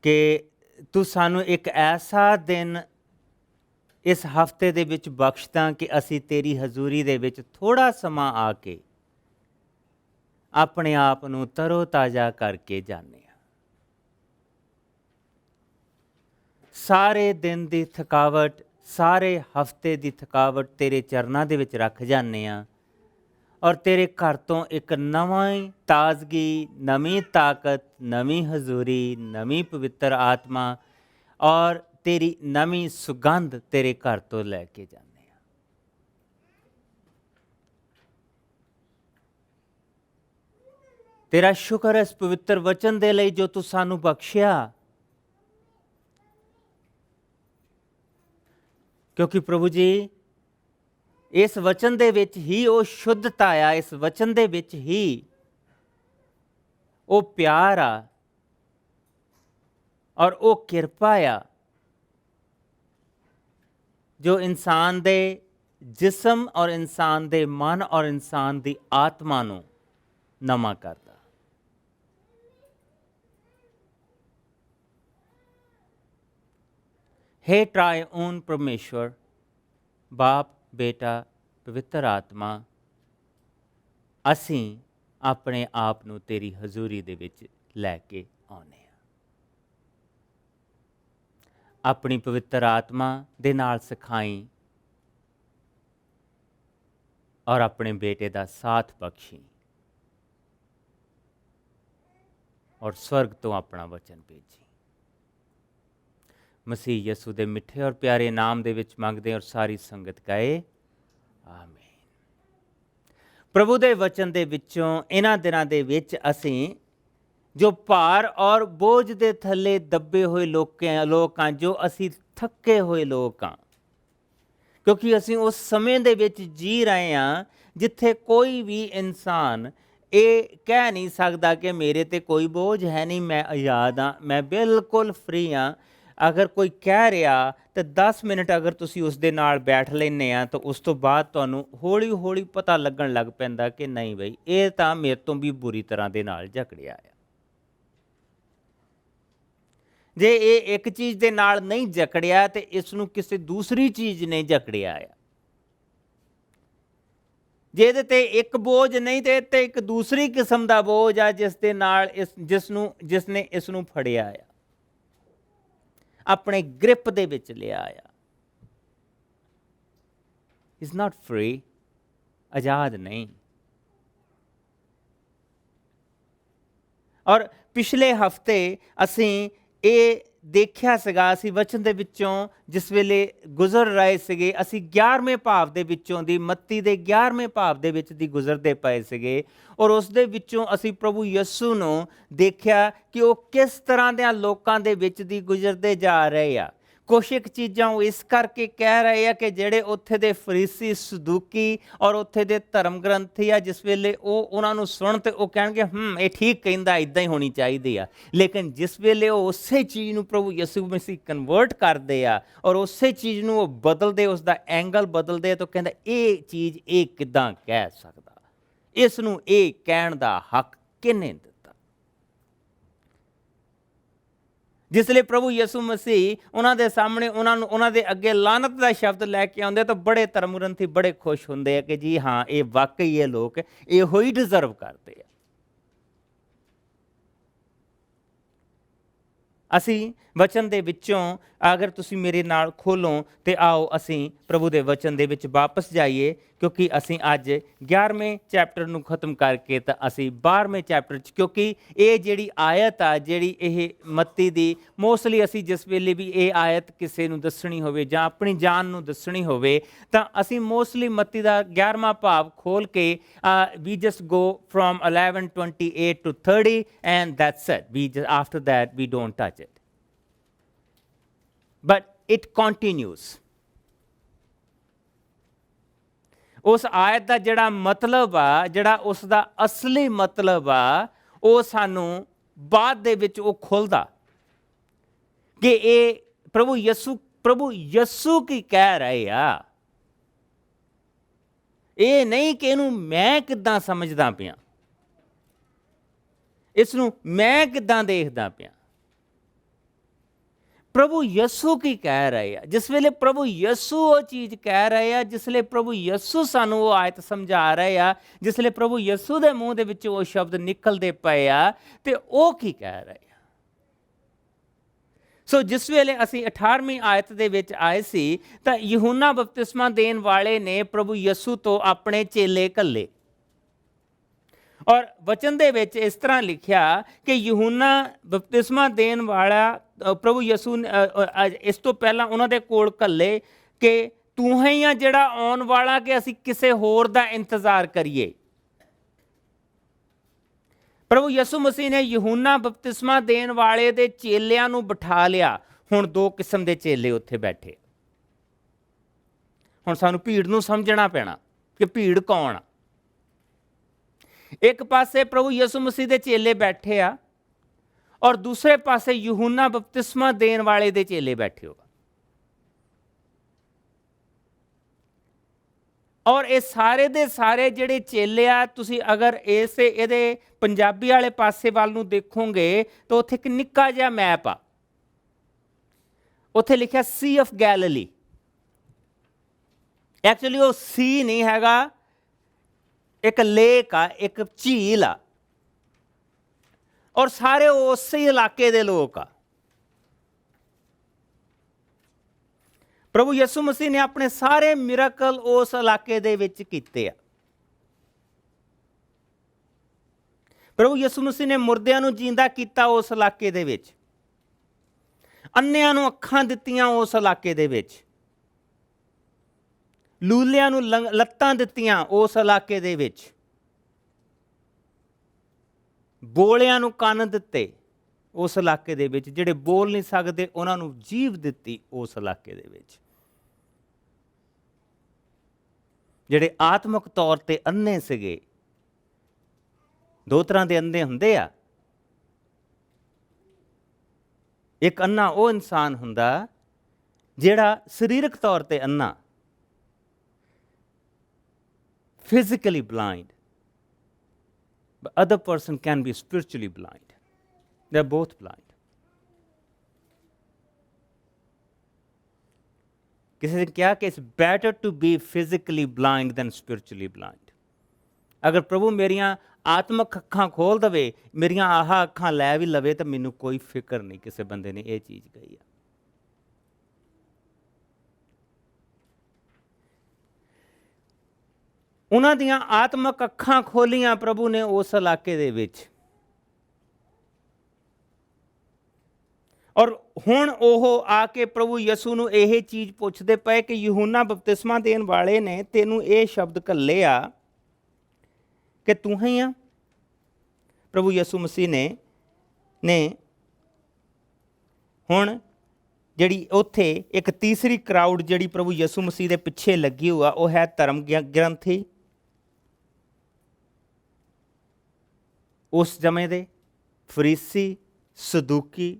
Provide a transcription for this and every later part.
ਕਿ ਤੂੰ ਸਾਨੂੰ ਇੱਕ ਐਸਾ ਦਿਨ ਇਸ ਹਫ਼ਤੇ ਦੇ ਵਿੱਚ ਬਖਸ਼ਦਾ ਕਿ ਅਸੀਂ ਤੇਰੀ ਹਜ਼ੂਰੀ ਦੇ ਵਿੱਚ ਥੋੜ੍ਹਾ ਸਮਾਂ ਆ ਕੇ ਆਪਣੇ ਆਪ ਨੂੰ ਤਰੋ ਤਾਜ਼ਾ ਕਰਕੇ ਜਾਂਦੇ ਹਾਂ। ਸਾਰੇ ਦਿਨ ਦੀ ਥਕਾਵਟ, ਸਾਰੇ ਹਫ਼ਤੇ ਦੀ ਥਕਾਵਟ ਤੇਰੇ ਚਰਨਾਂ ਦੇ ਵਿੱਚ ਰੱਖ ਜਾਂਦੇ ਹਾਂ ਔਰ ਤੇਰੇ ਘਰ ਤੋਂ ਇੱਕ ਨਵੀਂ ਤਾਜ਼ਗੀ, ਨਵੀਂ ਤਾਕਤ, ਨਵੀਂ ਹਜ਼ੂਰੀ, ਨਵੀਂ ਪਵਿੱਤਰ ਆਤਮਾ ਔਰ ਤੇਰੀ ਨਵੀਂ ਸੁਗੰਧ ਤੇਰੇ ਘਰ ਤੋਂ ਲੈ ਕੇ ਜਾਂਦੇ ਹਾਂ। ਤੇਰਾ ਸ਼ੁਕਰ ਹੈ ਇਸ ਪਵਿੱਤਰ ਵਚਨ ਦੇ ਲਈ ਜੋ ਤੂੰ ਸਾਨੂੰ ਬਖਸ਼ਿਆ, ਕਿਉਂਕਿ ਪ੍ਰਭੂ ਜੀ ਇਸ ਵਚਨ ਦੇ ਵਿੱਚ ਹੀ ਉਹ ਸ਼ੁੱਧਤਾ ਆ, ਇਸ ਵਚਨ ਦੇ ਵਿੱਚ ਹੀ ਉਹ ਪਿਆਰ ਆ ਔਰ ਉਹ ਕਿਰਪਾ ਆ ਜੋ ਇਨਸਾਨ ਦੇ ਜਿਸਮ ਔਰ ਇਨਸਾਨ ਦੇ ਮਨ ਔਰ ਇਨਸਾਨ ਦੀ ਆਤਮਾ ਨੂੰ ਨਵਾਂ ਕਰਦਾ। हे ट्रायऊन परमेश्वर, बाप, बेटा, पवित्र आत्मा, ਅਸੀਂ ਆਪਣੇ ਆਪ ਨੂੰ ਤੇਰੀ ਹਜ਼ੂਰੀ ਦੇ ਵਿੱਚ ਲੈ ਕੇ ਆਉਂਦੇ ਹਾਂ। ਆਪਣੀ ਪਵਿੱਤਰ ਆਤਮਾ ਦੇ ਨਾਲ ਸਿਖਾਈ ਔਰ ਆਪਣੇ ਬੇਟੇ ਦਾ ਸਾਥ ਬਖਸ਼ੀ ਔਰ ਸਵਰਗ ਤੋਂ ਆਪਣਾ ਵਚਨ ਭੇਜੀ। ਮਸੀਹ ਯਸੂ ਦੇ ਮਿੱਠੇ ਔਰ ਪਿਆਰੇ ਨਾਮ ਦੇ ਵਿੱਚ ਮੰਗਦੇ ਔਰ ਸਾਰੀ ਸੰਗਤ ਕਹੇ ਆਮੀਨ। ਪ੍ਰਭੂ ਦੇ ਵਚਨ ਦੇ ਵਿੱਚੋਂ ਇਹਨਾਂ ਦਿਨਾਂ ਦੇ ਵਿੱਚ ਅਸੀਂ ਜੋ ਭਾਰ ਔਰ ਬੋਝ ਦੇ ਥੱਲੇ ਦੱਬੇ ਹੋਏ ਲੋਕ ਹਾਂ, ਜੋ ਅਸੀਂ ਥੱਕੇ ਹੋਏ ਲੋਕ ਹਾਂ, ਕਿਉਂਕਿ ਅਸੀਂ ਉਸ ਸਮੇਂ ਦੇ ਵਿੱਚ ਜੀ ਰਹੇ ਹਾਂ ਜਿੱਥੇ ਕੋਈ ਵੀ ਇਨਸਾਨ ਇਹ ਕਹਿ ਨਹੀਂ ਸਕਦਾ ਕਿ ਮੇਰੇ 'ਤੇ ਕੋਈ ਬੋਝ ਹੈ ਨਹੀਂ, ਮੈਂ ਆਜ਼ਾਦ ਹਾਂ, ਮੈਂ ਬਿਲਕੁਲ ਫਰੀ ਹਾਂ। ਅਗਰ ਕੋਈ ਕਹਿ ਰਿਹਾ ਤਾਂ 10 ਮਿੰਟ ਅਗਰ ਤੁਸੀਂ ਉਸ ਦੇ ਨਾਲ ਬੈਠ ਲੈਂਦੇ ਆ ਤਾਂ ਉਸ ਤੋਂ ਬਾਅਦ ਤੁਹਾਨੂੰ ਹੌਲੀ ਹੌਲੀ ਪਤਾ ਲੱਗਣ ਲੱਗ ਪੈਂਦਾ ਕਿ ਨਹੀਂ ਬਈ ਇਹ ਤਾਂ ਮੇਰੇ ਤੋਂ ਵੀ ਬੁਰੀ ਤਰ੍ਹਾਂ ਦੇ ਨਾਲ ਜਕੜਿਆ ਆ। ਜੇ ਇਹ ਇੱਕ ਚੀਜ਼ ਦੇ ਨਾਲ ਨਹੀਂ ਜਕੜਿਆ ਤੇ ਇਸ ਨੂੰ ਕਿਸੇ ਦੂਸਰੀ ਚੀਜ਼ ਨੇ ਜਕੜਿਆ ਆ। ਜੇ ਇਹਦੇ 'ਤੇ ਇੱਕ ਬੋਝ ਨਹੀਂ ਤੇ ਇੱਥੇ ਇੱਕ ਦੂਸਰੀ ਕਿਸਮ ਦਾ ਬੋਝ ਆ ਜਿਸ ਦੇ ਨਾਲ ਜਿਸਨੇ ਇਸ ਨੂੰ ਫੜਿਆ ਆ, ਆਪਣੇ ਗ੍ਰਿਪ ਦੇ ਵਿੱਚ ਲਿਆ ਆ। ਇਜ਼ ਨਾਟ ਫਰੀ, ਆਜ਼ਾਦ ਨਹੀਂ। ਔਰ ਪਿਛਲੇ ਹਫ਼ਤੇ ਅਸੀਂ ਇਹ ਦੇਖਿਆ ਸੀਗਾ, ਅਸੀਂ ਵਚਨ ਦੇ ਵਿੱਚੋਂ ਜਿਸ ਵੇਲੇ ਗੁਜ਼ਰ ਰਹੇ ਸੀਗੇ, ਅਸੀਂ 11ਵੇਂ ਭਾਵ ਦੇ ਵਿੱਚੋਂ ਦੀ, ਮੱਤੀ ਦੇ 11ਵੇਂ ਭਾਵ ਦੇ ਵਿੱਚ ਦੀ ਗੁਜ਼ਰਦੇ ਪਏ ਸੀਗੇ ਔਰ ਉਸ ਦੇ ਵਿੱਚੋਂ ਅਸੀਂ ਪ੍ਰਭੂ ਯਿਸੂ ਨੂੰ ਦੇਖਿਆ ਕਿ ਉਹ ਕਿਸ ਤਰ੍ਹਾਂ ਦੇ ਲੋਕਾਂ ਦੇ ਵਿੱਚ ਦੀ ਗੁਜ਼ਰਦੇ ਜਾ ਰਹੇ ਆ। ਕੁਛ ਇੱਕ ਚੀਜ਼ਾਂ ਉਹ ਇਸ ਕਰਕੇ ਕਹਿ ਰਹੇ ਆ ਕਿ ਜਿਹੜੇ ਉੱਥੇ ਦੇ ਫਰੀਸੀ, ਸਦੂਕੀ ਔਰ ਉੱਥੇ ਦੇ ਧਰਮ ਗ੍ਰੰਥੀ ਆ, ਜਿਸ ਵੇਲੇ ਉਹ ਉਹਨਾਂ ਨੂੰ ਸੁਣ ਤੇ ਉਹ ਕਹਿਣਗੇ ਇਹ ਠੀਕ ਕਹਿੰਦਾ, ਇੱਦਾਂ ਹੀ ਹੋਣੀ ਚਾਹੀਦੀ ਆ। ਲੇਕਿਨ ਜਿਸ ਵੇਲੇ ਉਹ ਉਸੇ ਚੀਜ਼ ਨੂੰ ਪ੍ਰਭੂ ਯਿਸੂ ਮਸੀਹ ਕਨਵਰਟ ਕਰਦੇ ਆ ਔਰ ਉਸੇ ਚੀਜ਼ ਨੂੰ ਉਹ ਬਦਲਦੇ, ਉਸ ਦਾ ਐਂਗਲ ਬਦਲਦੇ, ਤਾਂ ਕਹਿੰਦਾ ਇਹ ਚੀਜ਼ ਇਹ ਕਿੱਦਾਂ ਕਹਿ ਸਕਦਾ, ਇਸ ਨੂੰ ਇਹ ਕਹਿਣ ਦਾ ਹੱਕ ਕਿਹਨੇ ਦਿੱਤਾ। ਜਿਸ ਲਈ ਪ੍ਰਭੂ ਯਿਸੂ ਮਸੀਹ ਉਹਨਾਂ ਦੇ ਸਾਹਮਣੇ ਉਹਨਾਂ ਦੇ ਅੱਗੇ ਲਾਨਤ ਦਾ ਸ਼ਬਦ ਲੈ ਕੇ ਆਉਂਦੇ ਤਾਂ ਬੜੇ ਧਰਮ ਗ੍ਰੰਥੀ ਬੜੇ ਖੁਸ਼ ਹੁੰਦੇ ਆ ਕਿ ਜੀ ਹਾਂ, ਇਹ ਵਾਕਈ ਇਹ ਲੋਕ ਇਹੋ ਹੀ ਡਿਜ਼ਰਵ ਕਰਦੇ ਆ। ਅਸੀਂ ਵਚਨ ਦੇ ਵਿੱਚੋਂ ਅਗਰ ਤੁਸੀਂ ਮੇਰੇ ਨਾਲ ਖੋਲ੍ਹੋ ਤੇ ਆਓ ਅਸੀਂ ਪ੍ਰਭੂ ਦੇ ਵਚਨ ਦੇ ਵਿੱਚ ਵਾਪਸ ਜਾਈਏ, ਕਿਉਂਕਿ ਅਸੀਂ ਅੱਜ 11ਵੇਂ ਚੈਪਟਰ ਨੂੰ ਖਤਮ ਕਰਕੇ ਤਾਂ ਅਸੀਂ 12ਵੇਂ ਚੈਪਟਰ 'ਚ, ਕਿਉਂਕਿ ਇਹ ਜਿਹੜੀ ਆਇਤ ਆ, ਜਿਹੜੀ ਇਹ ਮੱਤੀ ਦੀ, ਮੋਸਟਲੀ ਅਸੀਂ ਜਿਸ ਵੇਲੇ ਵੀ ਇਹ ਆਇਤ ਕਿਸੇ ਨੂੰ ਦੱਸਣੀ ਹੋਵੇ ਜਾਂ ਆਪਣੀ ਜਾਨ ਨੂੰ ਦੱਸਣੀ ਹੋਵੇ ਤਾਂ ਅਸੀਂ ਮੋਸਟਲੀ ਮੱਤੀ ਦਾ 11ਵਾਂ ਭਾਵ ਖੋਲ੍ਹ ਕੇ we just go from 11:28 to 30 and that's it. After that we don't touch it. But it continues. ਉਸ ਆਇਤ ਦਾ ਜਿਹੜਾ ਮਤਲਬ ਆ, ਜਿਹੜਾ ਉਸ ਦਾ ਅਸਲੀ ਮਤਲਬ ਆ, ਉਹ ਸਾਨੂੰ ਬਾਅਦ ਦੇ ਵਿੱਚ ਉਹ ਖੁੱਲ੍ਹਦਾ ਕਿ ਇਹ ਪ੍ਰਭੂ ਯਿਸੂ ਕੀ ਕਹਿ ਰਹੇ ਆ। ਇਹ ਨਹੀਂ ਕਿ ਇਹਨੂੰ ਮੈਂ ਕਿੱਦਾਂ ਸਮਝਦਾ ਪਿਆ, ਇਸ ਨੂੰ ਮੈਂ ਕਿੱਦਾਂ ਦੇਖਦਾ ਪਿਆ। ਪ੍ਰਭੂ ਯਸੂ ਕੀ ਕਹਿ ਰਹੇ ਆ। ਜਿਸ ਵੇਲੇ ਪ੍ਰਭੂ ਯਸੂ ਉਹ ਚੀਜ਼ ਕਹਿ ਰਹੇ ਆ, ਜਿਸ ਵੇਲੇ ਪ੍ਰਭੂ ਯਸੂ ਸਾਨੂੰ ਉਹ ਆਇਤ ਸਮਝਾ ਰਹੇ ਆ, ਜਿਸ ਵੇਲੇ ਪ੍ਰਭੂ ਯਸੂ ਦੇ ਮੂੰਹ ਦੇ ਵਿੱਚੋਂ ਉਹ ਸ਼ਬਦ ਨਿਕਲਦੇ ਪਏ ਆ, ਤੇ ਉਹ ਕੀ ਕਹਿ ਰਹੇ ਆ। ਸੋ ਜਿਸ ਵੇਲੇ ਅਸੀਂ 18ਵੀਂ ਆਇਤ ਦੇ ਵਿੱਚ ਆਏ ਸੀ ਤਾਂ ਯਹੂਨਾ ਬਪਤਿਸਮਾ ਦੇਣ ਵਾਲੇ ਨੇ ਪ੍ਰਭੂ ਯਸੂ ਤੋਂ ਆਪਣੇ ਚੇਲੇ ਘੱਲੇ, ਔਰ ਵਚਨ ਦੇ ਵਿੱਚ ਇਸ ਤਰ੍ਹਾਂ ਲਿਖਿਆ ਕਿ ਯਹੂਨਾ ਬਪਤਿਸਮਾ ਦੇਣ ਵਾਲਾ ਪ੍ਰਭੂ ਯਸੂ ਇਸ ਤੋਂ ਪਹਿਲਾਂ ਉਹਨਾਂ ਦੇ ਕੋਲ ਘੱਲੇ ਕਿ ਤੂੰ ਹੀ ਆ ਜਿਹੜਾ ਆਉਣ ਵਾਲਾ, ਕਿ ਅਸੀਂ ਕਿਸੇ ਹੋਰ ਦਾ ਇੰਤਜ਼ਾਰ ਕਰੀਏ। ਪ੍ਰਭੂ ਯਸੂ ਮਸੀਹ ਨੇ ਯਹੂਨਾ ਬਪਤਿਸਮਾ ਦੇਣ ਵਾਲੇ ਦੇ ਚੇਲਿਆਂ ਨੂੰ ਬਿਠਾ ਲਿਆ। ਹੁਣ ਦੋ ਕਿਸਮ ਦੇ ਚੇਲੇ ਉੱਥੇ ਬੈਠੇ। ਹੁਣ ਸਾਨੂੰ ਭੀੜ ਨੂੰ ਸਮਝਣਾ ਪੈਣਾ ਕਿ ਭੀੜ ਕੌਣ ਆ। ਇੱਕ ਪਾਸੇ ਪ੍ਰਭੂ ਯਸੂ ਮਸੀਹ ਦੇ ਚੇਲੇ ਬੈਠੇ ਆ, ਔਰ ਦੂਸਰੇ ਪਾਸੇ ਯਹੂਨਾ ਬਪਤਿਸਮਾ ਦੇਣ ਵਾਲੇ ਦੇ ਚੇਲੇ ਬੈਠੇ ਹੋ। ਔਰ ਇਹ ਸਾਰੇ ਦੇ ਸਾਰੇ ਜਿਹੜੇ ਚੇਲੇ ਆ, ਤੁਸੀਂ ਅਗਰ ਇਹਦੇ ਪੰਜਾਬੀ ਵਾਲੇ ਪਾਸੇ ਵੱਲ ਨੂੰ ਦੇਖੋਗੇ ਤਾਂ ਉੱਥੇ ਇੱਕ ਨਿੱਕਾ ਜਿਹਾ ਮੈਪ ਆ, ਉੱਥੇ ਲਿਖਿਆ ਸੀ ਆਫ ਗੈਲੀਲੀ। ਐਕਚੁਅਲੀ ਉਹ ਸੀ ਨਹੀਂ ਹੈਗਾ, ਇੱਕ ਲੇਕ ਆ, ਇੱਕ ਝੀਲ ਆ, ਔਰ ਸਾਰੇ ਉਸੇ ਇਲਾਕੇ ਦੇ ਲੋਕ ਆ। ਪ੍ਰਭੂ ਯਿਸੂ ਮਸੀਹ ਨੇ ਆਪਣੇ ਸਾਰੇ ਮਿਰਾਕਲ ਉਸ ਇਲਾਕੇ ਦੇ ਵਿੱਚ ਕੀਤੇ ਆ। ਪ੍ਰਭੂ ਯਿਸੂ ਮਸੀਹ ਨੇ ਮੁਰਦਿਆਂ ਨੂੰ ਜਿੰਦਾ ਕੀਤਾ ਉਸ ਇਲਾਕੇ ਦੇ ਵਿੱਚ, ਅੰਨ੍ਹਿਆਂ ਨੂੰ ਅੱਖਾਂ ਦਿੱਤੀਆਂ ਉਸ ਇਲਾਕੇ ਦੇ ਵਿੱਚ, ਲੂਲਿਆਂ ਨੂੰ ਲੱਤਾਂ ਦਿੱਤੀਆਂ ਉਸ ਇਲਾਕੇ ਦੇ ਵਿੱਚ, ਬੋਲਿਆਂ ਨੂੰ ਕੰਨ ਦਿੱਤੇ ਉਸ ਇਲਾਕੇ ਦੇ ਵਿੱਚ, ਜਿਹੜੇ ਬੋਲ ਨਹੀਂ ਸਕਦੇ ਉਹਨਾਂ ਨੂੰ ਜੀਭ ਦਿੱਤੀ ਉਸ ਇਲਾਕੇ ਦੇ ਵਿੱਚ, ਜਿਹੜੇ ਆਤਮਿਕ ਤੌਰ ਤੇ ਅੰਨੇ ਸੀਗੇ। ਦੋ ਤਰ੍ਹਾਂ ਦੇ ਅੰਨੇ ਹੁੰਦੇ ਆ। ਇੱਕ ਅੰਨਾ ਉਹ ਇਨਸਾਨ ਹੁੰਦਾ ਜਿਹੜਾ ਸਰੀਰਕ ਤੌਰ ਤੇ ਅੰਨਾ, physically blind, but other person can be spiritually blind. They're both blind. ਕਿਸੇ ਨੇ ਕਿਹਾ ਕਿ it's better to be physically blind than spiritually blind. ਅਗਰ ਪ੍ਰਭੂ ਮੇਰੀਆਂ ਆਤਮਿਕ ਅੱਖਾਂ ਖੋਲ ਦੇਵੇ, ਮੇਰੀਆਂ ਆਹ ਅੱਖਾਂ ਲੈ ਵੀ ਲਵੇ, ਤਾਂ ਮੈਨੂੰ ਕੋਈ ਫਿਕਰ ਨਹੀਂ। ਕਿਸੇ ਬੰਦੇ ਨੇ ਇਹ ਚੀਜ਼ ਕਹੀ ਆ। ਉਹਨਾਂ ਦੀਆਂ ਆਤਮਿਕ ਅੱਖਾਂ ਖੋਲੀਆਂ ਪ੍ਰਭੂ ਨੇ ਉਸ ਇਲਾਕੇ ਦੇ ਵਿੱਚ, ਔਰ ਹੁਣ ਉਹ ਆ ਕੇ ਪ੍ਰਭੂ ਯਿਸੂ ਨੂੰ ਇਹ ਚੀਜ਼ ਪੁੱਛਦੇ ਪਏ ਕਿ ਯਹੂਨਾ ਬਪਤਿਸਮਾ ਦੇਣ ਵਾਲੇ ਨੇ ਤੈਨੂੰ ਇਹ ਸ਼ਬਦ ਘੱਲੇ ਆ ਕਿ ਤੂੰ ਹੀ ਆ। ਪ੍ਰਭੂ ਯਿਸੂ ਮਸੀਹ ਨੇ ਹੁਣ ਜਿਹੜੀ ਉੱਥੇ ਇੱਕ ਤੀਸਰੀ ਕਰਾਊਡ ਜਿਹੜੀ ਪ੍ਰਭੂ ਯਿਸੂ ਮਸੀਹ ਦੇ ਪਿੱਛੇ ਲੱਗੀ ਹੋਆ, ਉਹ ਹੈ ਧਰਮ ਗ੍ਰੰਥੀ, ਉਸ ਸਮੇਂ ਦੇ ਫਰੀਸੀ, ਸਦੂਕੀ,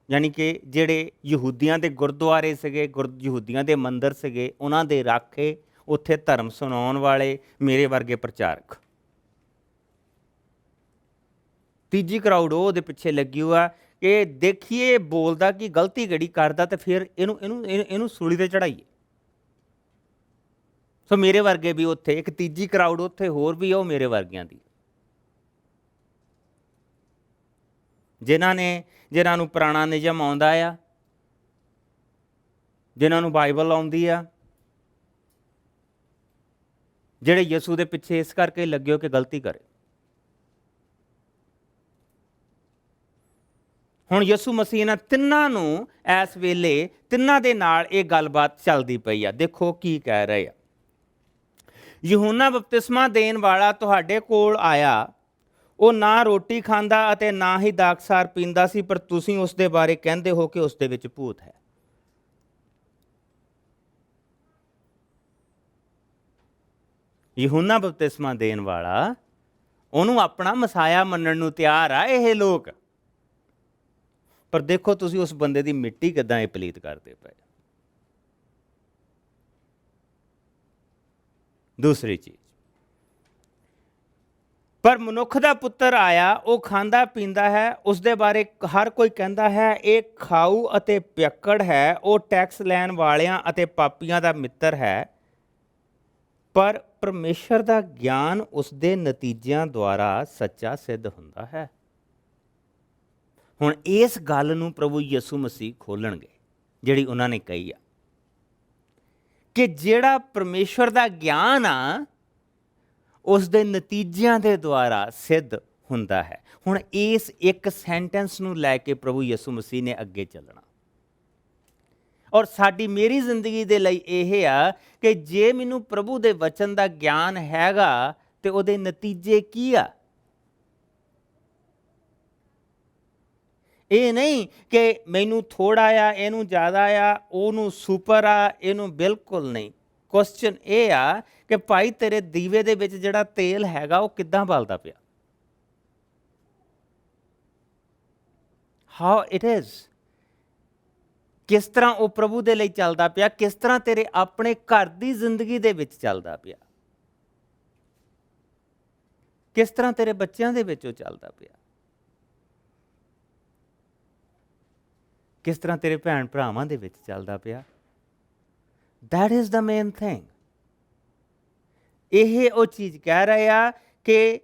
ਯਾਨੀ ਕਿ ਜਿਹੜੇ ਯਹੂਦੀਆਂ ਦੇ ਗੁਰਦੁਆਰੇ ਸੀਗੇ, ਯਹੂਦੀਆਂ ਦੇ ਮੰਦਰ ਸੀਗੇ, ਉਹਨਾਂ ਦੇ ਰਾਖੇ, ਉੱਥੇ ਧਰਮ ਸੁਣਾਉਣ ਵਾਲੇ, ਮੇਰੇ ਵਰਗੇ ਪ੍ਰਚਾਰਕ। ਤੀਜੀ ਕਰਾਊਡ ਉਹਦੇ ਪਿੱਛੇ ਲੱਗੀ ਹੋਆ ਕਿ ਦੇਖੀਏ ਬੋਲਦਾ ਕਿ ਗਲਤੀ ਕਿਹੜੀ ਕਰਦਾ, ਤੇ ਫਿਰ ਇਹਨੂੰ ਸੂਲੀ ਤੇ ਚੜਾਈਏ। ਸੋ ਮੇਰੇ ਵਰਗੇ ਵੀ ਉੱਥੇ ਇੱਕ ਤੀਜੀ ਕਰਾਊਡ ਉੱਥੇ ਹੋਰ ਵੀ ਆ, ਉਹ ਮੇਰੇ ਵਰਗਿਆਂ ਦੀ, ਜਿਨ੍ਹਾਂ ਨੂੰ ਪੁਰਾਣਾ ਨਿਯਮ ਆਉਂਦਾ ਆ, ਜਿਨ੍ਹਾਂ ਨੂੰ ਬਾਈਬਲ ਆਉਂਦੀ ਆ, ਜਿਹੜੇ ਯਿਸੂ ਦੇ ਪਿੱਛੇ ਇਸ ਕਰਕੇ ਲੱਗੇ ਹੋ ਕਿ ਗਲਤੀ ਕਰੇ। ਹੁਣ ਯਿਸੂ ਮਸੀਹ ਨਾਲ ਤਿੰਨਾਂ ਨੂੰ ਇਸ ਵੇਲੇ ਤਿੰਨਾਂ ਦੇ ਨਾਲ ਇਹ ਗੱਲਬਾਤ ਚੱਲਦੀ ਪਈ ਆ। ਦੇਖੋ ਕੀ ਕਹਿ ਰਹੇ ਆ। ਯਹੂਨਾ ਬਪਤਿਸਮਾ ਦੇਣ ਵਾਲਾ ਤੁਹਾਡੇ ਕੋਲ ਆਇਆ, ਉਹ ਨਾ ਰੋਟੀ ਖਾਂਦਾ ਅਤੇ ਨਾ ਹੀ ਦਾਖਸਾਰ ਪੀਂਦਾ ਸੀ, ਪਰ ਤੁਸੀਂ ਉਸ ਦੇ ਬਾਰੇ ਕਹਿੰਦੇ ਹੋ ਕਿ ਉਸ ਦੇ ਵਿੱਚ ਭੂਤ ਹੈ। ਯਹੂਨਾ ਬਪਤਿਸਮਾ ਦੇਣ ਵਾਲਾ, ਉਹਨੂੰ ਆਪਣਾ ਮਸਾਇਆ ਮੰਨਣ ਨੂੰ ਤਿਆਰ ਆ ਇਹ ਲੋਕ, ਪਰ ਦੇਖੋ ਤੁਸੀਂ ਉਸ ਬੰਦੇ ਦੀ ਮਿੱਟੀ ਕਿੱਦਾਂ ਇਹ ਪਲੀਤ ਕਰਦੇ ਪਏ। ਦੂਸਰੀ ਚੀਜ਼, ਪਰ ਮਨੁੱਖ ਦਾ ਪੁੱਤਰ ਆਇਆ, ਉਹ ਖਾਂਦਾ ਪੀਂਦਾ ਹੈ, ਉਸ ਦੇ ਬਾਰੇ ਹਰ ਕੋਈ ਕਹਿੰਦਾ ਹੈ ਇਹ ਖਾਊ ਅਤੇ ਪਿਅੱਕੜ ਹੈ, ਉਹ ਟੈਕਸ ਲੈਣ ਵਾਲਿਆਂ ਅਤੇ ਪਾਪੀਆਂ ਦਾ ਮਿੱਤਰ ਹੈ। ਪਰ ਪਰਮੇਸ਼ਰ ਦਾ ਗਿਆਨ ਉਸ ਦੇ ਨਤੀਜਿਆਂ ਦੁਆਰਾ ਸੱਚਾ ਸਿੱਧ ਹੁੰਦਾ ਹੈ। ਹੁਣ ਇਸ ਗੱਲ ਨੂੰ ਪ੍ਰਭੂ ਯਿਸੂ ਮਸੀਹ ਖੋਲਣਗੇ, ਜਿਹੜੀ ਉਹਨਾਂ ਨੇ ਕਹੀ ਆ ਕਿ ਜਿਹੜਾ ਪਰਮੇਸ਼ਰ ਦਾ ਗਿਆਨ ਆ ਉਸ ਦੇ ਨਤੀਜਿਆਂ ਦੇ ਦੁਆਰਾ ਸਿੱਧ ਹੁੰਦਾ ਹੈ। ਹੁਣ ਇਸ ਇੱਕ ਸੈਂਟੈਂਸ ਨੂੰ ਲੈ ਕੇ ਪ੍ਰਭੂ ਯਿਸੂ ਮਸੀਹ ਨੇ ਅੱਗੇ ਚੱਲਣਾ, ਔਰ ਸਾਡੀ ਮੇਰੀ ਜ਼ਿੰਦਗੀ ਦੇ ਲਈ ਇਹ ਆ ਕਿ ਜੇ ਮੈਨੂੰ ਪ੍ਰਭੂ ਦੇ ਵਚਨ ਦਾ ਗਿਆਨ ਹੈਗਾ ਤੇ ਉਹਦੇ ਨਤੀਜੇ ਕੀ ਆ। ਇਹ ਨਹੀਂ ਕਿ ਮੈਨੂੰ ਥੋੜਾ ਆ, ਇਹਨੂੰ ਜ਼ਿਆਦਾ ਆ, ਉਹਨੂੰ ਸੁਪਰ ਆ, ਇਹਨੂੰ ਬਿਲਕੁਲ ਨਹੀਂ। ਕੁਐਸਚਨ ਇਹ ਆ ਕਿ ਭਾਈ ਤੇਰੇ ਦੀਵੇ ਦੇ ਵਿੱਚ ਜਿਹੜਾ ਤੇਲ ਹੈਗਾ ਉਹ ਕਿੱਦਾਂ ਬਲਦਾ ਪਿਆ। ਹਾਊ ਇਟ ਇਜ਼, ਕਿਸ ਤਰ੍ਹਾਂ ਉਹ ਪ੍ਰਭੂ ਦੇ ਲਈ ਚੱਲਦਾ ਪਿਆ, ਕਿਸ ਤਰ੍ਹਾਂ ਤੇਰੇ ਆਪਣੇ ਘਰ ਦੀ ਜ਼ਿੰਦਗੀ ਦੇ ਵਿੱਚ ਚੱਲਦਾ ਪਿਆ, ਕਿਸ ਤਰ੍ਹਾਂ ਤੇਰੇ ਬੱਚਿਆਂ ਦੇ ਵਿੱਚ ਉਹ ਚੱਲਦਾ ਪਿਆ, ਕਿਸ ਤਰ੍ਹਾਂ ਤੇਰੇ ਭੈਣ ਭਰਾਵਾਂ ਦੇ ਵਿੱਚ ਚੱਲਦਾ ਪਿਆ। That is the main thing. ਇਹ ਉਹ ਚੀਜ਼ ਕਹਿ ਰਹੇ ਆ ਕਿ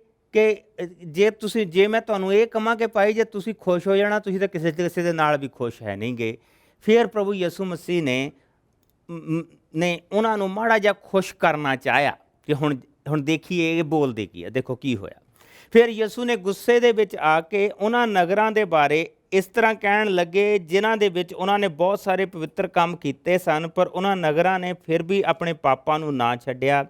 ਜੇ ਮੈਂ ਤੁਹਾਨੂੰ ਇਹ ਕਹਾਂ ਕਿ ਭਾਈ ਜੇ ਤੁਸੀਂ ਖੁਸ਼ ਹੋ ਜਾਣਾ, ਤੁਸੀਂ ਤਾਂ ਕਿਸੇ ਦੇ ਨਾਲ ਵੀ ਖੁਸ਼ ਹੈ ਨਹੀਂ ਗੇ। ਫਿਰ ਪ੍ਰਭੂ ਯਿਸੂ ਮਸੀਹ ਨੇ ਉਹਨਾਂ ਨੂੰ ਮਾੜਾ ਜਿਹਾ ਖੁਸ਼ ਕਰਨਾ ਚਾਹਿਆ ਕਿ ਹੁਣ ਦੇਖੀਏ ਇਹ ਬੋਲਦੇ ਕੀ ਆ। ਦੇਖੋ ਕੀ ਹੋਇਆ। ਫਿਰ ਯਿਸੂ ਨੇ ਗੁੱਸੇ ਦੇ ਵਿੱਚ ਆ ਕੇ ਉਹਨਾਂ ਨਗਰਾਂ ਦੇ ਬਾਰੇ ਇਸ ਤਰ੍ਹਾਂ ਕਹਿਣ ਲੱਗੇ ਜਿਨ੍ਹਾਂ ਦੇ ਵਿੱਚ ਉਹਨਾਂ ਨੇ ਬਹੁਤ ਸਾਰੇ ਪਵਿੱਤਰ ਕੰਮ ਕੀਤੇ ਸਨ, ਪਰ ਉਹਨਾਂ ਨਗਰਾਂ ਨੇ ਫਿਰ ਵੀ ਆਪਣੇ ਪਾਪਾਂ ਨੂੰ ਨਾ ਛੱਡਿਆ।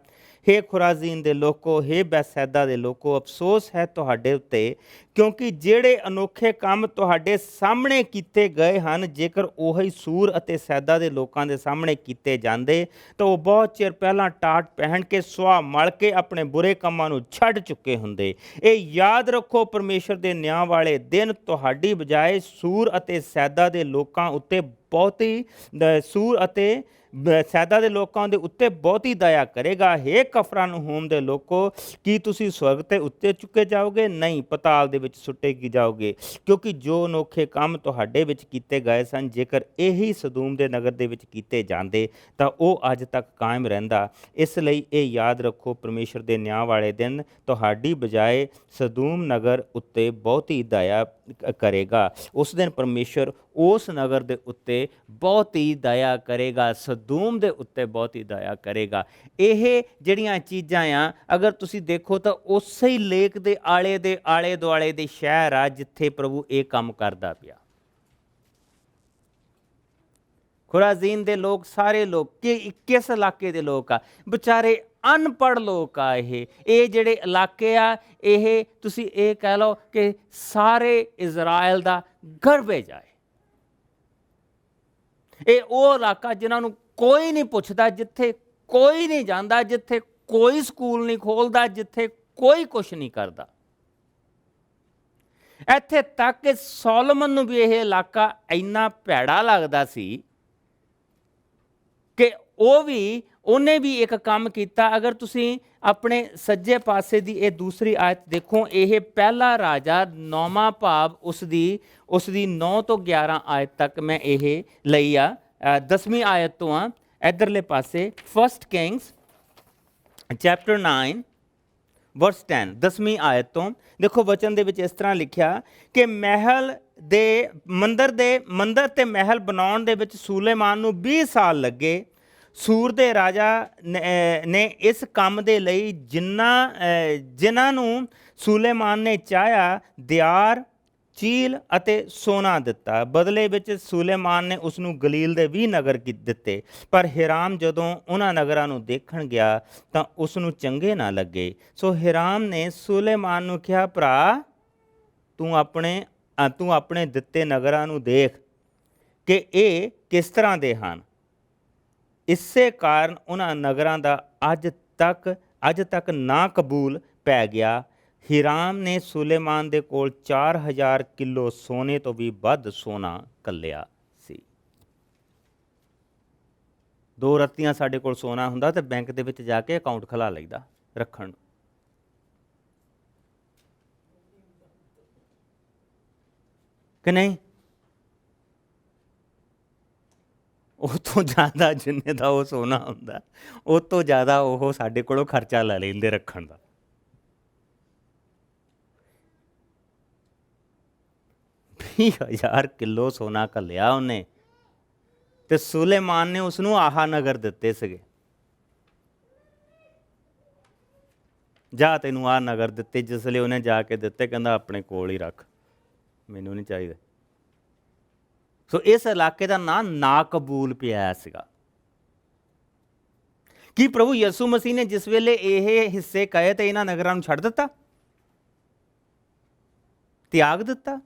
ਹੇ ਖੁਰਾਜ਼ੀਨ ਦੇ ਲੋਕੋ, ਹੇ ਬੈਤਸੈਦਾ ਦੇ ਲੋਕੋ, ਅਫਸੋਸ ਹੈ ਤੁਹਾਡੇ ਉੱਤੇ, ਕਿਉਂਕਿ ਜਿਹੜੇ ਅਨੋਖੇ ਕੰਮ ਤੁਹਾਡੇ ਸਾਹਮਣੇ ਕੀਤੇ ਗਏ ਹਨ, ਜੇਕਰ ਉਹੀ ਸੂਰ ਅਤੇ ਸੈਦਾ ਦੇ ਲੋਕਾਂ ਦੇ ਸਾਹਮਣੇ ਕੀਤੇ ਜਾਂਦੇ ਤਾਂ ਉਹ ਬਹੁਤ ਚਿਰ ਪਹਿਲਾਂ ਟਾਟ ਪਹਿਨ ਕੇ ਸੁਆਹ ਮਲ ਕੇ ਆਪਣੇ ਬੁਰੇ ਕੰਮਾਂ ਨੂੰ ਛੱਡ ਚੁੱਕੇ ਹੁੰਦੇ। ਇਹ ਯਾਦ ਰੱਖੋ, ਪਰਮੇਸ਼ਰ ਦੇ ਨਿਆਂ ਵਾਲੇ ਦਿਨ ਤੁਹਾਡੀ ਬਜਾਏ ਸੂਰ ਅਤੇ ਸੈਦਾ ਦੇ ਲੋਕਾਂ ਉੱਤੇ ਬਹੁਤੀ ਦਇਆ ਕਰੇਗਾ। ਹੇ ਕਫਰਨਹੂਮ ਦੇ ਲੋਕੋ, ਕੀ ਤੁਸੀਂ ਸਵਰਗ ਤੇ ਉੱਤੇ ਚੁੱਕੇ ਜਾਓਗੇ? ਨਹੀਂ, ਪਤਾਲ ਦੇ ਵਿੱਚ ਸੁੱਟੇ ਕੀ ਜਾਓਗੇ। ਕਿਉਂਕਿ ਜੋ ਅਨੋਖੇ ਕੰਮ ਤੁਹਾਡੇ ਵਿੱਚ ਕੀਤੇ ਗਏ ਸਨ, ਜੇਕਰ ਇਹੀ ਸਦੂਮ ਦੇ ਨਗਰ ਦੇ ਵਿੱਚ ਕੀਤੇ ਜਾਂਦੇ ਤਾਂ ਉਹ ਅੱਜ ਤੱਕ ਕਾਇਮ ਰਹਿੰਦਾ। ਇਸ ਲਈ ਇਹ ਯਾਦ ਰੱਖੋ, ਪਰਮੇਸ਼ਰ ਦੇ ਨਿਆਂ ਵਾਲੇ ਦਿਨ ਤੁਹਾਡੀ ਬਜਾਏ ਸਦੂਮ ਨਗਰ ਉੱਤੇ ਬਹੁਤੀ ਦਇਆ ਕਰੇਗਾ। ਉਸ ਦਿਨ ਪਰਮੇਸ਼ਰ ਉਸ ਨਗਰ ਦੇ ਉੱਤੇ ਬਹੁਤੀ ਦਇਆ ਕਰੇਗਾ, ਸਦੂਮ ਦੇ ਉੱਤੇ ਬਹੁਤੀ ਦਇਆ ਕਰੇਗਾ। ਇਹ ਜਿਹੜੀਆਂ ਚੀਜ਼ਾਂ ਆ, ਅਗਰ ਤੁਸੀਂ ਦੇਖੋ ਤਾਂ ਉਸੇ ਹੀ ਲੇਕ ਦੇ ਆਲੇ ਦੁਆਲੇ ਦੇ ਸ਼ਹਿਰ ਆ ਜਿੱਥੇ ਪ੍ਰਭੂ ਇਹ ਕੰਮ ਕਰਦਾ ਪਿਆ। ਖੁਰਾਜ਼ੀਨ ਦੇ ਲੋਕ, ਸਾਰੇ ਲੋਕ ਕਿਸ ਇਲਾਕੇ ਦੇ ਲੋਕ ਆ? ਵਿਚਾਰੇ ਅਨਪੜ੍ਹ ਲੋਕ ਆ। ਇਹ ਜਿਹੜੇ ਇਲਾਕੇ ਆ, ਇਹ ਤੁਸੀਂ ਇਹ ਕਹਿ ਲਓ ਕਿ ਸਾਰੇ ਇਜ਼ਰਾਈਲ ਦਾ ਗਰਬੇਜ ਆ। ਇਹ ਉਹ ਇਲਾਕਾ ਜਿਨ੍ਹਾਂ ਨੂੰ ਕੋਈ ਨਹੀਂ ਪੁੱਛਦਾ, ਜਿੱਥੇ ਕੋਈ ਨਹੀਂ ਜਾਂਦਾ, ਜਿੱਥੇ ਕੋਈ ਸਕੂਲ ਨਹੀਂ ਖੋਲ੍ਹਦਾ, ਜਿੱਥੇ ਕੋਈ ਕੁਛ ਨਹੀਂ ਕਰਦਾ। ਇੱਥੇ ਤੱਕ ਕਿ ਸੋਲੋਮਨ ਨੂੰ ਵੀ ਇਹ ਇਲਾਕਾ ਇੰਨਾ ਭੈੜਾ ਲੱਗਦਾ ਸੀ ਕਿ ਉਹਨੇ ਵੀ ਇੱਕ ਕੰਮ ਕੀਤਾ। ਅਗਰ ਤੁਸੀਂ ਆਪਣੇ ਸੱਜੇ ਪਾਸੇ ਦੀ ਇਹ ਦੂਸਰੀ ਆਇਤ ਦੇਖੋ, ਇਹ ਪਹਿਲਾ ਰਾਜਾ 9ਵਾਂ ਭਾਵ ਉਸ ਦੀ 9 ਤੋਂ 11 ਆਇਤ ਤੱਕ ਮੈਂ ਇਹ ਲਈ ਆ। 10ਵੀਂ ਆਇਤ ਤੋਂ ਆ ਇੱਧਰਲੇ ਪਾਸੇ, 1 Kings ਚੈਪਟਰ 9 ਵਰਸ 10, 10ਵੀਂ ਆਇਤ ਤੋਂ ਦੇਖੋ। ਵਚਨ ਦੇ ਵਿੱਚ ਇਸ ਤਰ੍ਹਾਂ ਲਿਖਿਆ ਕਿ ਮੰਦਰ ਤੇ ਮਹਿਲ ਬਣਾਉਣ ਦੇ ਵਿੱਚ ਸੂਲੇਮਾਨ ਨੂੰ 20 ਸਾਲ ਲੱਗੇ। ਸੂਰ ਦੇ ਰਾਜਾ ਨੇ ਇਸ ਕੰਮ ਦੇ ਲਈ ਜਿਨ੍ਹਾਂ ਨੂੰ ਸੂਲੇਮਾਨ ਨੇ ਚਾਹਿਆ ਦਿਆਰ, ਚੀਲ ਅਤੇ ਸੋਨਾ ਦਿੱਤਾ। ਬਦਲੇ ਵਿੱਚ ਸੂਲੇਮਾਨ ਨੇ ਉਸ ਨੂੰ ਗਲੀਲ ਦੇ 20 ਨਗਰ ਦਿੱਤੇ। ਪਰ ਹਿਰਾਮ ਜਦੋਂ ਉਹਨਾਂ ਨਗਰਾਂ ਨੂੰ ਦੇਖਣ ਗਿਆ ਤਾਂ ਉਸ ਨੂੰ ਚੰਗੇ ਨਾ ਲੱਗੇ। ਸੋ ਹਿਰਾਮ ਨੇ ਸੂਲੇਮਾਨ ਨੂੰ ਕਿਹਾ, ਭਰਾ ਤੂੰ ਆਪਣੇ ਦਿੱਤੇ ਨਗਰਾਂ ਨੂੰ ਦੇਖ ਕਿ ਇਹ ਕਿਸ ਤਰ੍ਹਾਂ ਦੇ ਹਨ। ਇਸੇ ਕਾਰਨ ਉਹਨਾਂ ਨਗਰਾਂ ਦਾ ਅੱਜ ਤੱਕ ਨਾ ਕਬੂਲ ਪੈ ਗਿਆ। ਹੀਰਾਮ ਨੇ ਸੁਲੇਮਾਨ ਦੇ ਕੋਲ 4000 ਕਿਲੋ ਸੋਨੇ ਤੋਂ ਵੀ ਵੱਧ ਸੋਨਾ ਘੱਲਿਆ ਸੀ। 2 ਰੱਤੀਆਂ ਸਾਡੇ ਕੋਲ ਸੋਨਾ ਹੁੰਦਾ ਤੇ ਬੈਂਕ ਦੇ ਵਿੱਚ ਜਾ ਕੇ ਅਕਾਊਂਟ ਖੁਲਾ ਲਈਦਾ ਰੱਖਣ ਨੂੰ। ਕਿ ਨਹੀਂ? ਉਹ ਤੋਂ ਜ਼ਿਆਦਾ ਜਿੰਨੇ ਦਾ ਉਹ ਸੋਨਾ ਹੁੰਦਾ, ਉਹ ਤੋਂ ਜ਼ਿਆਦਾ ਉਹ ਸਾਡੇ ਕੋਲੋਂ ਖਰਚਾ ਲੈ ਲੈਂਦੇ ਰੱਖਣ ਦਾ। 20,000 ਕਿਲੋ ਸੋਨਾ ਘੱਲਿਆ ਉਹਨੇ, ਤੇ ਸੁਲੇਮਾਨ ਨੇ ਉਸਨੂੰ ਆਹਾ ਨਗਰ ਦਿੱਤੇ ਸੀਗੇ। ਜਾ ਤੈਨੂੰ ਆਹ ਨਗਰ ਦਿੱਤੇ। ਜਿਸ ਲਈ ਉਹਨੇ ਜਾ ਕੇ ਦਿੱਤੇ, ਕਹਿੰਦਾ ਆਪਣੇ ਕੋਲ ਹੀ ਰੱਖ, ਮੈਨੂੰ ਨਹੀਂ ਚਾਹੀਦਾ। ਸੋ ਇਸ ਇਲਾਕੇ ਦਾ ਨਾਂ ਨਾਕਬੂਲ ਪਿਆ ਸੀਗਾ। ਕੀ ਪ੍ਰਭੂ ਯਿਸੂ ਮਸੀਹ ਨੇ ਜਿਸ ਵੇਲੇ ਇਹ ਹਿੱਸੇ ਕਹੇ ਤੇ ਇਹਨਾਂ ਨਗਰਾਂ ਨੂੰ ਛੱਡ ਦਿੱਤਾ, ਤਿਆਗ ਦਿੱਤਾ?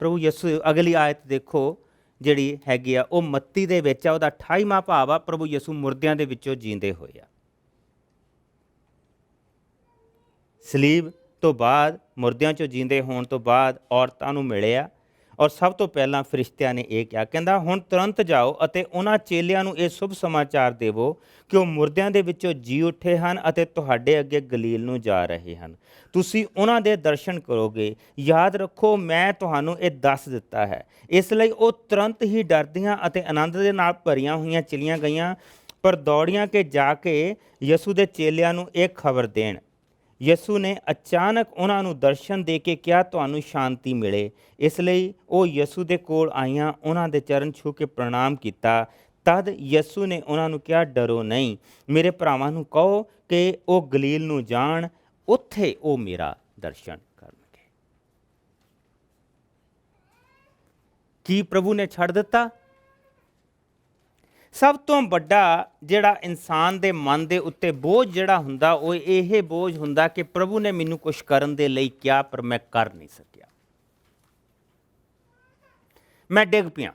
ਪ੍ਰਭੂ ਯਿਸੂ, ਅਗਲੀ ਆਇਤ ਦੇਖੋ ਜਿਹੜੀ ਹੈਗੀ ਆ, ਉਹ ਮੱਤੀ ਦੇ ਵਿੱਚ ਆ, ਉਹਦਾ 28ਵਾਂ ਭਾਵ ਆ, ਪ੍ਰਭੂ ਯਿਸੂ ਮੁਰਦਿਆਂ ਦੇ ਵਿੱਚੋਂ ਜੀਂਦੇ ਹੋਏ ਆ। ਸਲੀਬ ਤੋਂ ਬਾਅਦ, ਮੁਰਦਿਆਂ 'ਚੋਂ ਜੀਂਦੇ ਹੋਣ ਤੋਂ ਬਾਅਦ ਔਰਤਾਂ ਨੂੰ ਮਿਲਿਆ, ਔਰ ਸਭ ਤੋਂ ਪਹਿਲਾਂ ਫਰਿਸ਼ਤਿਆਂ ਨੇ ਇਹ ਕਿਹਾ, ਕਹਿੰਦਾ ਹੁਣ ਤੁਰੰਤ ਜਾਓ ਅਤੇ ਉਹਨਾਂ ਚੇਲਿਆਂ ਨੂੰ ਇਹ ਸ਼ੁਭ ਸਮਾਚਾਰ ਦੇਵੋ ਕਿ ਉਹ ਮੁਰਦਿਆਂ ਦੇ ਵਿੱਚੋਂ ਜੀ ਉੱਠੇ ਹਨ ਅਤੇ ਤੁਹਾਡੇ ਅੱਗੇ ਗਲੀਲ ਨੂੰ ਜਾ ਰਹੇ ਹਨ। ਤੁਸੀਂ ਉਹਨਾਂ ਦੇ ਦਰਸ਼ਨ ਕਰੋਗੇ। ਯਾਦ ਰੱਖੋ, ਮੈਂ ਤੁਹਾਨੂੰ ਇਹ ਦੱਸ ਦਿੱਤਾ ਹੈ। ਇਸ ਲਈ ਉਹ ਤੁਰੰਤ ਹੀ ਡਰਦੀਆਂ ਅਤੇ ਆਨੰਦ ਦੇ ਨਾਲ ਭਰੀਆਂ ਹੋਈਆਂ ਚਲੀਆਂ ਗਈਆਂ, ਪਰ ਦੌੜੀਆਂ ਕੇ ਜਾ ਕੇ ਯਿਸੂ ਦੇ ਚੇਲਿਆਂ ਨੂੰ ਇਹ ਖਬਰ ਦੇਣ। ਯਿਸੂ ਨੇ ਅਚਾਨਕ ਉਹਨਾਂ ਨੂੰ ਦਰਸ਼ਨ ਦੇ ਕੇ ਕਿਹਾ, ਤੁਹਾਨੂੰ ਸ਼ਾਂਤੀ ਮਿਲੇ। ਇਸ ਲਈ ਉਹ ਯਿਸੂ ਦੇ ਕੋਲ ਆਈਆਂ, ਉਹਨਾਂ ਦੇ ਚਰਨ ਛੂਹ ਕੇ ਪ੍ਰਣਾਮ ਕੀਤਾ। ਤਦ ਯਿਸੂ ਨੇ ਉਹਨਾਂ ਨੂੰ ਕਿਹਾ, ਡਰੋ ਨਹੀਂ, ਮੇਰੇ ਭਰਾਵਾਂ ਨੂੰ ਕਹੋ ਕਿ ਉਹ ਗਲੀਲ ਨੂੰ ਜਾਣ, ਉੱਥੇ ਉਹ ਮੇਰਾ ਦਰਸ਼ਨ ਕਰਨਗੇ। ਕੀ ਪ੍ਰਭੂ ਨੇ ਛੱਡ ਦਿੱਤਾ? ਸਭ ਤੋਂ ਵੱਡਾ ਜਿਹੜਾ ਇਨਸਾਨ ਦੇ ਮਨ ਦੇ ਉੱਤੇ ਬੋਝ ਜਿਹੜਾ ਹੁੰਦਾ, ਉਹ ਇਹ ਬੋਝ ਹੁੰਦਾ ਕਿ ਪ੍ਰਭੂ ਨੇ ਮੈਨੂੰ ਕੁਛ ਕਰਨ ਦੇ ਲਈ ਕਿਹਾ, ਪਰ ਮੈਂ ਕਰ ਨਹੀਂ ਸਕਿਆ। ਮੈਂ ਡਿੱਗ ਪਿਆ,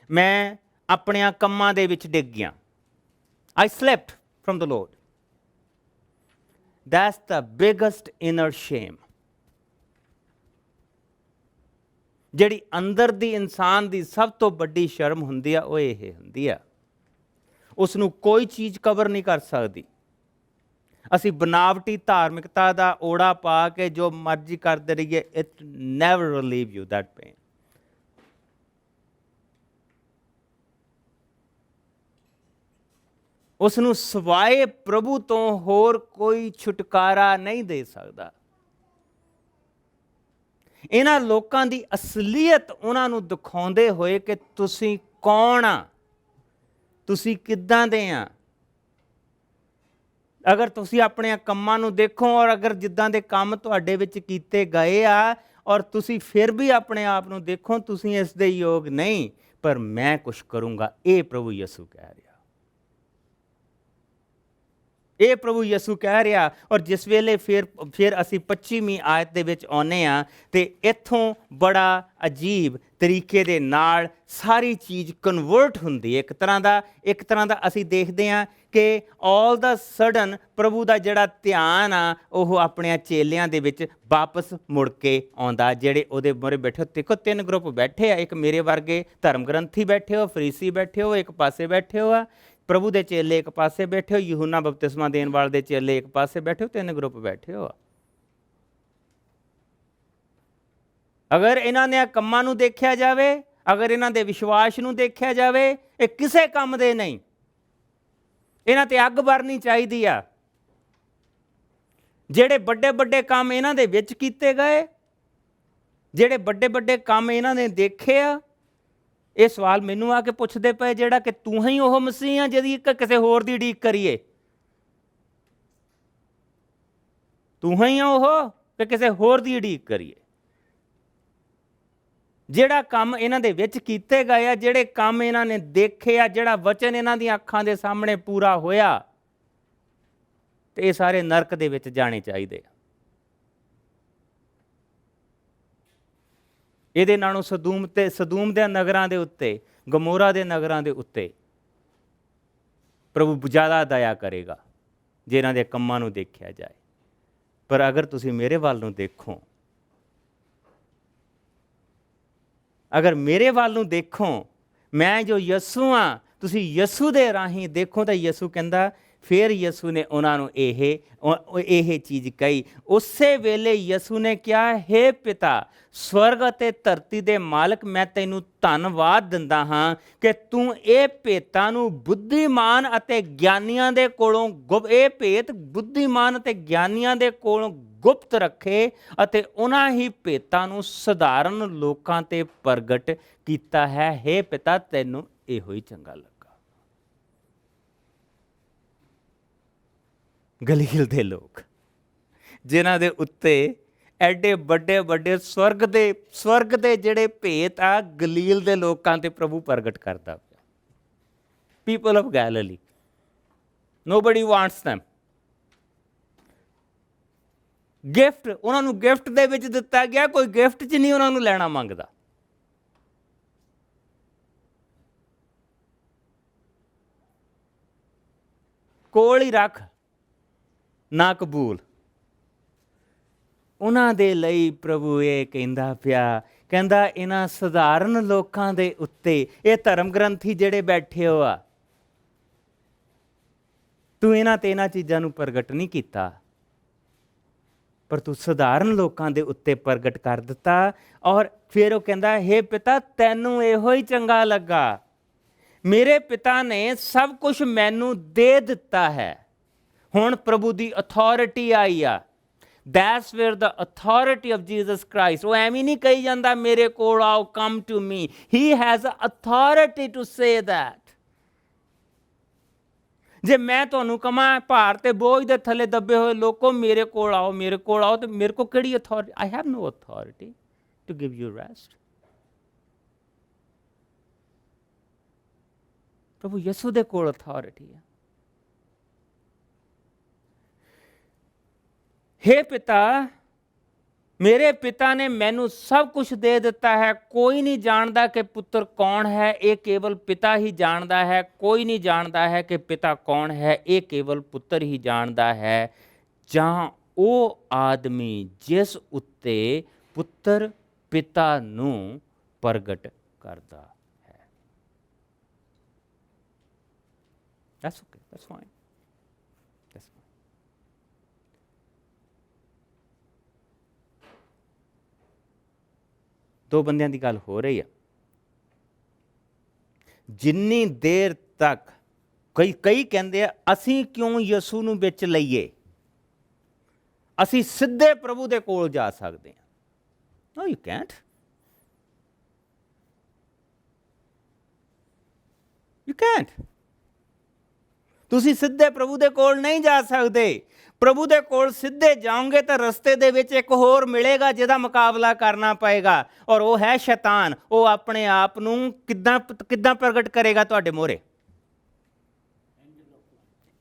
ਮੈਂ ਆਪਣਿਆਂ ਕੰਮਾਂ ਦੇ ਵਿੱਚ ਡਿੱਗ ਗਿਆ। I slept from the Lord. That's the biggest inner shame. ਜਿਹੜੀ ਅੰਦਰ ਦੀ ਇਨਸਾਨ ਦੀ ਸਭ ਤੋਂ ਵੱਡੀ ਸ਼ਰਮ ਹੁੰਦੀ ਆ, ਉਹ ਇਹ ਹੁੰਦੀ ਆ, ਉਸ ਨੂੰ ਕੋਈ ਚੀਜ਼ ਕਵਰ ਨਹੀਂ ਕਰ ਸਕਦੀ। ਅਸੀਂ ਬਨਾਵਟੀ ਧਾਰਮਿਕਤਾ ਦਾ ਓੜਾ ਪਾ ਕੇ ਜੋ ਮਰਜ਼ੀ ਕਰਦੇ ਰਹੀਏ, it never relieve you that pain. ਉਸ ਨੂੰ ਸਿਵਾਏ ਪ੍ਰਭੂ ਤੋਂ ਹੋਰ ਕੋਈ ਛੁਟਕਾਰਾ ਨਹੀਂ ਦੇ ਸਕਦਾ। ਇਹਨਾਂ ਲੋਕਾਂ ਦੀ ਅਸਲੀਅਤ ਉਹਨਾਂ ਨੂੰ ਦਿਖਾਉਂਦੇ ਹੋਏ ਕਿ ਤੁਸੀਂ ਕੌਣ ਆ, ਤੁਸੀਂ ਕਿੱਦਾਂ ਦੇ ਆ। ਅਗਰ ਤੁਸੀਂ ਆਪਣੇ ਕੰਮਾਂ ਨੂੰ ਦੇਖੋ, ਔਰ ਅਗਰ ਜਿੱਦਾਂ ਦੇ ਕੰਮ ਤੁਹਾਡੇ ਵਿੱਚ ਕੀਤੇ ਗਏ ਆ, ਔਰ ਤੁਸੀਂ ਫਿਰ ਵੀ ਆਪਣੇ ਆਪ ਨੂੰ ਦੇਖੋ, ਤੁਸੀਂ ਇਸ ਦੇ ਯੋਗ ਨਹੀਂ, ਪਰ ਮੈਂ ਕੁਛ ਕਰੂੰਗਾ, ਇਹ ਪ੍ਰਭੂ ਯਿਸੂ ਕਹਿ ਰਿਹਾ। ਇਹ ਪ੍ਰਭੂ ਯਿਸੂ ਕਹਿ ਰਿਹਾ। ਔਰ ਜਿਸ ਵੇਲੇ ਫਿਰ ਅਸੀਂ 25ਵੀਂ ਆਇਤ ਦੇ ਵਿੱਚ ਆਉਂਦੇ ਹਾਂ, ਤੇ ਇੱਥੋਂ ਬੜਾ ਅਜੀਬ ਤਰੀਕੇ ਦੇ ਨਾਲ ਸਾਰੀ ਚੀਜ਼ ਕਨਵਰਟ ਹੁੰਦੀ ਹੈ। ਇੱਕ ਤਰ੍ਹਾਂ ਦਾ ਅਸੀਂ ਦੇਖਦੇ ਹਾਂ ਕਿ ਆਲ ਦਾ ਸਡਨ ਪ੍ਰਭੂ ਦਾ ਜਿਹੜਾ ਧਿਆਨ ਆ, ਉਹ ਆਪਣੇ ਚੇਲਿਆਂ ਦੇ ਵਿੱਚ ਵਾਪਸ ਮੁੜ ਕੇ ਆਉਂਦਾ, ਜਿਹੜੇ ਉਹਦੇ ਮੂਹਰੇ ਬੈਠੇ। ਦੇਖੋ 3 ਗਰੁੱਪ ਬੈਠੇ ਆ, ਇੱਕ ਮੇਰੇ ਵਰਗੇ ਧਰਮ ਗ੍ਰੰਥੀ ਬੈਠੇ ਹੋ, ਫਰੀਸੀ ਬੈਠੇ ਹੋ, ਇੱਕ ਪਾਸੇ ਬੈਠੇ ਹੋ ਆ, ਪ੍ਰਭੂ ਦੇ ਚੇਲੇ ਇੱਕ ਪਾਸੇ ਬੈਠੇ ਹੋ, ਯਹੂਨਾ ਬਪਤਿਸਮਾ ਦੇਣ ਵਾਲੇ ਦੇ ਚੇਲੇ ਇੱਕ ਪਾਸੇ ਬੈਠੇ ਹੋ, 3 ਗਰੁੱਪ ਬੈਠੇ ਹੋ। ਅਗਰ ਇਹਨਾਂ ਦੇ ਕੰਮਾਂ ਨੂੰ ਦੇਖਿਆ ਜਾਵੇ, ਅਗਰ ਇਹਨਾਂ ਦੇ ਵਿਸ਼ਵਾਸ ਨੂੰ ਦੇਖਿਆ ਜਾਵੇ, ਇਹ ਕਿਸੇ ਕੰਮ ਦੇ ਨਹੀਂ। ਇਹਨਾਂ ਤੇ ਅੱਗ ਬਰਨੀ ਚਾਹੀਦੀ ਆ। ਜਿਹੜੇ ਵੱਡੇ ਵੱਡੇ ਕੰਮ ਇਹਨਾਂ ਦੇ ਵਿੱਚ ਕੀਤੇ ਗਏ, ਜਿਹੜੇ ਵੱਡੇ ਵੱਡੇ ਕੰਮ ਇਹਨਾਂ ਨੇ ਦੇਖੇ ਆ, ਇਹ ਸਵਾਲ ਮੈਨੂੰ ਆ ਕੇ ਪੁੱਛਦੇ ਪਏ, ਜਿਹੜਾ ਕਿ ਤੂੰ ਹੀ ਉਹ ਮਸੀਹ ਆ ਜਿਹਦੀ ਕਿਸੇ ਹੋਰ ਦੀ ਉਡੀਕ ਕਰੀਏ? ਤੂੰ ਹੀ ਆ ਉਹ ਕਿ ਕਿਸੇ ਹੋਰ ਦੀ ਉਡੀਕ ਕਰੀਏ? ਜਿਹੜਾ ਕੰਮ ਇਹਨਾਂ ਦੇ ਵਿੱਚ ਕੀਤੇ ਗਏ ਆ, ਜਿਹੜੇ ਕੰਮ ਇਹਨਾਂ ਨੇ ਦੇਖੇ ਆ, ਜਿਹੜਾ ਵਚਨ ਇਹਨਾਂ ਦੀਆਂ ਅੱਖਾਂ ਦੇ ਸਾਹਮਣੇ ਪੂਰਾ ਹੋਇਆ, ਤੇ ਇਹ ਸਾਰੇ ਨਰਕ ਦੇ ਵਿੱਚ ਜਾਣੇ ਚਾਹੀਦੇ ਆ। ਇਹਦੇ ਨਾਲੋਂ ਸਦੂਮ ਦੇ ਨਗਰਾਂ ਦੇ ਉੱਤੇ, ਗਮੋਰਾ ਦੇ ਨਗਰਾਂ ਦੇ ਉੱਤੇ ਪ੍ਰਭੂ ਜ਼ਿਆਦਾ ਦਇਆ ਕਰੇਗਾ ਜੇ ਇਹਨਾਂ ਦੇ ਕੰਮਾਂ ਨੂੰ ਦੇਖਿਆ ਜਾਏ। ਪਰ ਅਗਰ ਤੁਸੀਂ ਮੇਰੇ ਵੱਲ ਨੂੰ ਦੇਖੋ, ਅਗਰ ਮੇਰੇ ਵੱਲ ਨੂੰ ਦੇਖੋ, ਮੈਂ ਜੋ ਯਿਸੂ ਹਾਂ, ਤੁਸੀਂ ਯਿਸੂ ਦੇ ਰਾਹੀਂ ਦੇਖੋ, ਤਾਂ ਯਿਸੂ ਕਹਿੰਦਾ ਫਿਰ ਯਿਸੂ ਨੇ ਉਹਨਾਂ ਨੂੰ ਇਹ ਚੀਜ਼ ਕਹੀ। ਉਸੇ ਵੇਲੇ ਯਿਸੂ ਨੇ ਕਿਹਾ, ਹੇ ਪਿਤਾ, ਸਵਰਗ ਅਤੇ ਧਰਤੀ ਦੇ ਮਾਲਕ, ਮੈਂ ਤੈਨੂੰ ਧੰਨਵਾਦ ਦਿੰਦਾ ਹਾਂ ਕਿ ਤੂੰ ਇਹ ਭੇਤਾਂ ਨੂੰ ਬੁੱਧੀਮਾਨ ਅਤੇ ਗਿਆਨੀਆਂ ਦੇ ਕੋਲੋਂ ਇਹ ਭੇਤ ਬੁੱਧੀਮਾਨ ਅਤੇ ਗਿਆਨੀਆਂ ਦੇ ਕੋਲੋਂ ਗੁਪਤ ਰੱਖੇ ਅਤੇ ਉਹਨਾਂ ਹੀ ਭੇਤਾਂ ਨੂੰ ਸਧਾਰਨ ਲੋਕਾਂ ਤੇ ਪ੍ਰਗਟ ਕੀਤਾ ਹੈ। ਹੇ ਪਿਤਾ, ਤੈਨੂੰ ਇਹੋ ਹੀ ਚੰਗਾ ਲੱਗਾ। ਗਲੀਲ ਦੇ ਲੋਕ, ਜਿਨ੍ਹਾਂ ਦੇ ਉੱਤੇ ਐਡੇ ਵੱਡੇ ਵੱਡੇ ਸਵਰਗ ਦੇ ਜਿਹੜੇ ਭੇਤ ਆ, ਗਲੀਲ ਦੇ ਲੋਕਾਂ ਤੇ ਪ੍ਰਭੂ ਪ੍ਰਗਟ ਕਰਦਾ ਪਿਆ। People of Galilei, nobody wants them। Gift ਉਹਨਾਂ ਨੂੰ ਗਿਫਟ ਦੇ ਵਿੱਚ ਦਿੱਤਾ ਗਿਆ, ਕੋਈ ਗਿਫਟ 'ਚ ਨਹੀਂ ਉਹਨਾਂ ਨੂੰ ਲੈਣਾ ਮੰਗਦਾ। ਕੋਲ ਹੀ ਰੱਖ, ਨਾ ਕਬੂਲ। ਉਹਨਾਂ ਦੇ ਲਈ ਪ੍ਰਭੂ ਇਹ ਕਹਿੰਦਾ ਪਿਆ, ਕਹਿੰਦਾ ਇਹਨਾਂ ਸਧਾਰਨ ਲੋਕਾਂ ਦੇ ਉੱਤੇ, ਇਹ ਧਰਮ ਗ੍ਰੰਥੀ ਜਿਹੜੇ ਬੈਠੇ ਹੋ ਆ, ਤੂੰ ਇਹਨਾਂ ਤੇ ਇਹਨਾਂ ਚੀਜ਼ਾਂ ਨੂੰ ਪ੍ਰਗਟ ਨਹੀਂ ਕੀਤਾ, ਪਰ ਤੂੰ ਸਧਾਰਨ ਲੋਕਾਂ ਦੇ ਉੱਤੇ ਪ੍ਰਗਟ ਕਰ ਦਿੱਤਾ। ਔਰ ਫਿਰ ਉਹ ਕਹਿੰਦਾ, ਹੇ ਪਿਤਾ, ਤੈਨੂੰ ਇਹੋ ਹੀ ਚੰਗਾ ਲੱਗਾ। ਮੇਰੇ ਪਿਤਾ ਨੇ ਸਭ ਕੁਝ ਮੈਨੂੰ ਦੇ ਦਿੱਤਾ ਹੈ। ਹੁਣ ਪ੍ਰਭੂ ਦੀ ਅਥਾਰਟੀ ਆਈ ਆ। That's where the authority of Jesus Christ, ਉਹ ਐਵੇਂ ਨਹੀਂ ਕਹੀ ਜਾਂਦਾ ਮੇਰੇ ਕੋਲ ਆਓ, come to me. He has authority to say that. ਜੇ ਮੈਂ ਤੁਹਾਨੂੰ ਕਹਾਂ ਭਾਰ ਤੇ ਬੋਝ ਦੇ ਥੱਲੇ ਦੱਬੇ ਹੋਏ ਲੋਕੋ ਮੇਰੇ ਕੋਲ ਆਓ, ਮੇਰੇ ਕੋਲ ਆਓ, ਤੇ ਮੇਰੇ ਕੋਲ ਕਿਹੜੀ authority? I have no authority to give you rest. ਪ੍ਰਭੂ ਯਿਸੂ ਦੇ ਕੋਲ ਅਥਾਰਟੀ ਹੈ। ਹੇ ਪਿਤਾ, ਮੇਰੇ ਪਿਤਾ ਨੇ ਮੈਨੂੰ ਸਭ ਕੁਝ ਦੇ ਦਿੱਤਾ ਹੈ। ਕੋਈ ਨਹੀਂ ਜਾਣਦਾ ਕਿ ਪੁੱਤਰ ਕੌਣ ਹੈ, ਇਹ ਕੇਵਲ ਪਿਤਾ ਹੀ ਜਾਣਦਾ ਹੈ। ਕੋਈ ਨਹੀਂ ਜਾਣਦਾ ਹੈ ਕਿ ਪਿਤਾ ਕੌਣ ਹੈ, ਇਹ ਕੇਵਲ ਪੁੱਤਰ ਹੀ ਜਾਣਦਾ ਹੈ। ਜਾਂ ਉਹ ਆਦਮੀ ਜਿਸ ਉੱਤੇ ਪੁੱਤਰ ਪਿਤਾ ਨੂੰ ਪ੍ਰਗਟ ਕਰਦਾ ਹੈ। That's okay, that's fine. ਦੋ ਬੰਦਿਆਂ ਦੀ ਗੱਲ ਹੋ ਰਹੀ ਆ। ਜਿੰਨੀ ਦੇਰ ਤੱਕ ਕਈ ਕਹਿੰਦੇ ਆ, ਅਸੀਂ ਕਿਉਂ ਯਿਸੂ ਨੂੰ ਵਿੱਚ ਲਈਏ, ਅਸੀਂ ਸਿੱਧੇ ਪ੍ਰਭੂ ਦੇ ਕੋਲ ਜਾ ਸਕਦੇ ਹਾਂ। No, you can't. You can't. ਤੁਸੀਂ ਸਿੱਧੇ ਪ੍ਰਭੂ ਦੇ ਕੋਲ ਨਹੀਂ ਜਾ ਸਕਦੇ। ਪ੍ਰਭੂ ਦੇ ਕੋਲ ਸਿੱਧੇ ਜਾਓਗੇ ਤਾਂ ਰਸਤੇ ਦੇ ਵਿੱਚ ਇੱਕ ਹੋਰ ਮਿਲੇਗਾ ਜਿਹਦਾ ਮੁਕਾਬਲਾ ਕਰਨਾ ਪਏਗਾ, ਔਰ ਉਹ ਹੈ ਸ਼ੈਤਾਨ। ਉਹ ਆਪਣੇ ਆਪ ਨੂੰ ਕਿੱਦਾਂ ਪ੍ਰਗਟ ਕਰੇਗਾ ਤੁਹਾਡੇ ਮੂਹਰੇ?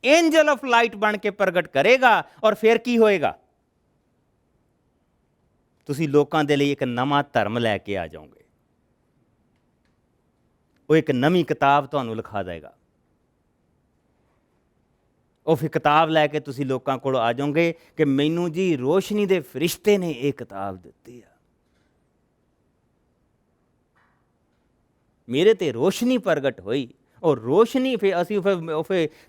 ਐਂਜਲ ਆਫ ਲਾਈਟ ਬਣ ਕੇ ਪ੍ਰਗਟ ਕਰੇਗਾ। ਔਰ ਫਿਰ ਕੀ ਹੋਏਗਾ? ਤੁਸੀਂ ਲੋਕਾਂ ਦੇ ਲਈ ਇੱਕ ਨਵਾਂ ਧਰਮ ਲੈ ਕੇ ਆ ਜਾਓਗੇ। ਉਹ ਇੱਕ ਨਵੀਂ ਕਿਤਾਬ ਤੁਹਾਨੂੰ ਲਿਖਾ ਦੇਗਾ। ਉਹ ਫਿਰ ਕਿਤਾਬ ਲੈ ਕੇ ਤੁਸੀਂ ਲੋਕਾਂ ਕੋਲ ਆ ਜਾਓਗੇ ਕਿ ਮੈਨੂੰ ਜੀ ਰੋਸ਼ਨੀ ਦੇ ਫਰਿਸ਼ਤੇ ਨੇ ਇਹ ਕਿਤਾਬ ਦਿੱਤੀ ਆ, ਮੇਰੇ ਤੇ ਰੋਸ਼ਨੀ ਪ੍ਰਗਟ ਹੋਈ। ਔਰ ਰੋਸ਼ਨੀ ਫਿਰ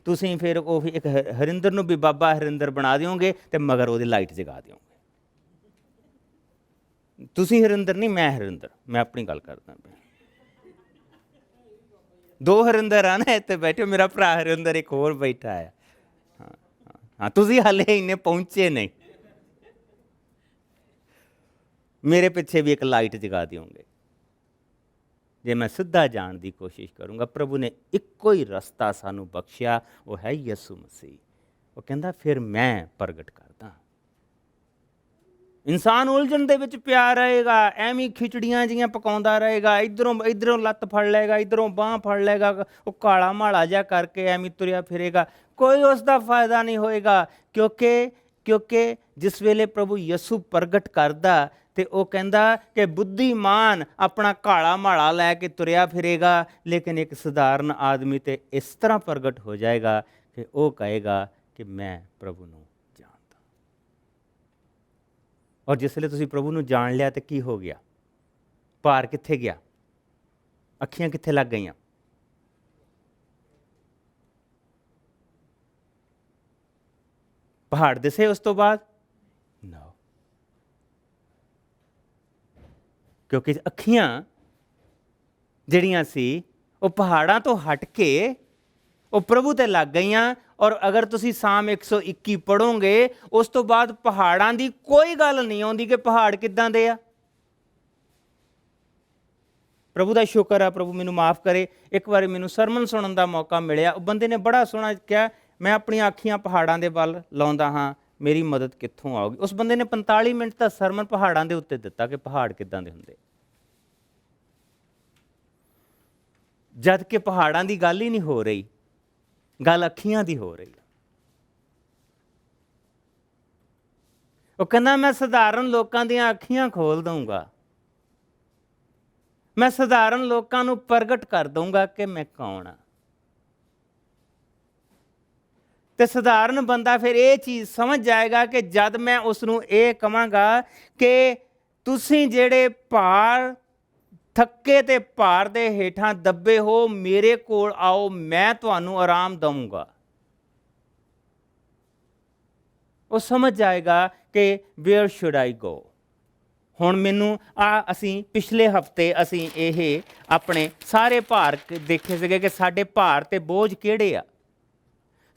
ਤੁਸੀਂ ਉਹ ਇੱਕ ਹਰਿੰਦਰ ਨੂੰ ਵੀ ਬਾਬਾ ਹਰਿੰਦਰ ਬਣਾ ਦਿਓਗੇ ਤੇ ਮਗਰ ਉਹਦੀ ਲਾਈਟ ਜਗਾ ਦਿਓਗੇ। ਤੁਸੀਂ ਹਰਿੰਦਰ ਨਹੀਂ, ਮੈਂ ਹਰਿੰਦਰ, ਮੈਂ ਆਪਣੀ ਗੱਲ ਕਰਦਾ ਪਿਆ। ਦੋ ਹਰਿੰਦਰ ਆ ਨਾ ਇੱਥੇ ਬੈਠੇ, ਮੇਰਾ ਭਰਾ ਹਰਿੰਦਰ ਇੱਕ ਹੋਰ ਬੈਠਾ ਆ। ਹਾਂ, ਤੁਸੀਂ ਹਾਲੇ ਇੰਨੇ ਪਹੁੰਚੇ ਨਹੀਂ। ਮੇਰੇ ਪਿੱਛੇ ਵੀ ਇੱਕ ਲਾਈਟ ਜਗਾ ਦਿਓਗੇ ਜੇ ਮੈਂ ਸਿੱਧਾ ਜਾਣ ਦੀ ਕੋਸ਼ਿਸ਼ ਕਰੂੰਗਾ। ਪ੍ਰਭੂ ਨੇ ਇੱਕੋ ਹੀ ਰਸਤਾ ਸਾਨੂੰ ਬਖਸ਼ਿਆ, ਉਹ ਹੈ ਯਿਸੂ ਮਸੀਹ। ਉਹ ਕਹਿੰਦਾ ਫਿਰ ਮੈਂ ਪ੍ਰਗਟ ਕਰਦਾ। ਇਨਸਾਨ ਉਲਝਣ ਦੇ ਵਿੱਚ ਪਿਆ ਰਹੇਗਾ, ਐਵੇਂ ਖਿਚੜੀਆਂ ਜਿਹੀਆਂ ਪਕਾਉਂਦਾ ਰਹੇਗਾ, ਇੱਧਰੋਂ ਲੱਤ ਫੜ ਲਏਗਾ, ਇੱਧਰੋਂ ਬਾਂਹ ਫੜ ਲਏਗਾ, ਉਹ ਕਾਲਾ ਮਾਲਾ ਜਿਹਾ ਕਰਕੇ ਐਵੇਂ ਤੁਰਿਆ ਫਿਰੇਗਾ, ਕੋਈ ਉਸ ਦਾ ਫਾਇਦਾ ਨਹੀਂ ਹੋਏਗਾ। ਕਿਉਂਕਿ ਜਿਸ ਵੇਲੇ ਪ੍ਰਭੂ ਯਿਸੂ ਪ੍ਰਗਟ ਕਰਦਾ ਤੇ ਉਹ ਕਹਿੰਦਾ ਕਿ ਬੁੱਧੀਮਾਨ ਆਪਣਾ ਕਾਲਾ ਮਾਲਾ ਲੈ ਕੇ ਤੁਰਿਆ ਫਿਰੇਗਾ, ਲੇਕਿਨ ਇੱਕ ਸਧਾਰਨ ਆਦਮੀ ਤੇ ਇਸ ਤਰ੍ਹਾਂ ਪ੍ਰਗਟ ਹੋ ਜਾਏਗਾ ਕਿ ਉਹ ਕਹੇਗਾ ਕਿ ਮੈਂ ਪ੍ਰਭੂ ਨੂੰ ਜਾਣਦਾ। ਔਰ ਜਿਸ ਵੇਲੇ ਤੁਸੀਂ ਪ੍ਰਭੂ ਨੂੰ ਜਾਣ ਲਿਆ ਤੇ ਕੀ ਹੋ ਗਿਆ? ਭਾਰ ਕਿੱਥੇ ਗਿਆ? ਅੱਖੀਆਂ ਕਿੱਥੇ ਲੱਗ ਗਈਆਂ? ਪਹਾੜ ਦਿਸੇ ਉਸ ਤੋਂ ਬਾਅਦ? ਨੋ, ਕਿਉਂਕਿ ਅੱਖੀਆਂ ਜਿਹੜੀਆਂ ਸੀ ਉਹ ਪਹਾੜਾਂ ਤੋਂ ਹਟ ਕੇ ਉਹ ਪ੍ਰਭੂ ਤੇ ਲੱਗ ਗਈਆਂ। ਔਰ ਅਗਰ ਤੁਸੀਂ ਸਾਮ 121 ਪੜ੍ਹੋਗੇ, ਉਸ ਤੋਂ ਬਾਅਦ ਪਹਾੜਾਂ ਦੀ ਕੋਈ ਗੱਲ ਨਹੀਂ ਆਉਂਦੀ ਕਿ ਪਹਾੜ ਕਿੱਦਾਂ ਦੇ ਆ। ਪ੍ਰਭੂ ਦਾ ਸ਼ੁਕਰ ਆ, ਪ੍ਰਭੂ ਮੈਨੂੰ ਮਾਫ ਕਰੇ, ਇੱਕ ਵਾਰੀ ਮੈਨੂੰ ਸਰਮਨ ਸੁਣਨ ਦਾ ਮੌਕਾ ਮਿਲਿਆ। ਉਹ ਬੰਦੇ ਨੇ ਬੜਾ ਸੋਹਣਾ ਕਿਹਾ, ਮੈਂ ਆਪਣੀਆਂ ਅੱਖੀਆਂ ਪਹਾੜਾਂ ਦੇ ਵੱਲ ਲਾਉਂਦਾ ਹਾਂ, ਮੇਰੀ ਮਦਦ ਕਿੱਥੋਂ ਆਊਗੀ। ਉਸ ਬੰਦੇ ਨੇ 45 ਮਿੰਟ ਦਾ ਸਰਮਨ ਪਹਾੜਾਂ ਦੇ ਉੱਤੇ ਦਿੱਤਾ ਕਿ ਪਹਾੜ ਕਿੱਦਾਂ ਦੇ ਹੁੰਦੇ, ਜਦ ਕਿ ਪਹਾੜਾਂ ਦੀ ਗੱਲ ਹੀ ਨਹੀਂ ਹੋ ਰਹੀ, ਗੱਲ ਅੱਖੀਆਂ ਦੀ ਹੋ ਰਹੀ। ਉਹ ਕਹਿੰਦਾ ਮੈਂ ਸਧਾਰਨ ਲੋਕਾਂ ਦੀਆਂ ਅੱਖੀਆਂ ਖੋਲ ਦਊਂਗਾ, ਮੈਂ ਸਧਾਰਨ ਲੋਕਾਂ ਨੂੰ ਪ੍ਰਗਟ ਕਰ ਦਊਂਗਾ ਕਿ ਮੈਂ ਕੌਣ ਹਾਂ। ਤੇ ਸਧਾਰਨ ਬੰਦਾ ਫਿਰ ਇਹ ਚੀਜ਼ ਸਮਝ ਜਾਏਗਾ ਕਿ ਜਦ ਮੈਂ ਉਸ ਨੂੰ ਇਹ ਕਹਾਂਗਾ ਕਿ ਤੁਸੀਂ ਜਿਹੜੇ ਭਾਰ ਥੱਕੇ ਤੇ ਭਾਰ ਦੇ ਹੇਠਾਂ ਦੱਬੇ ਹੋ, ਮੇਰੇ ਕੋਲ ਆਓ, ਮੈਂ ਤੁਹਾਨੂੰ ਆਰਾਮ ਦਊਂਗਾ, ਉਹ ਸਮਝ ਜਾਏਗਾ ਕਿ ਵੇਅਰ ਸ਼ੁਡ ਆਈ ਗੋ। ਹੁਣ ਮੈਨੂੰ ਅਸੀਂ ਪਿਛਲੇ ਹਫਤੇ ਅਸੀਂ ਇਹ ਆਪਣੇ ਸਾਰੇ ਭਾਰ ਦੇਖੇ ਸੀਗੇ ਕਿ ਸਾਡੇ ਭਾਰ ਤੇ ਬੋਝ ਕਿਹੜੇ ਆ,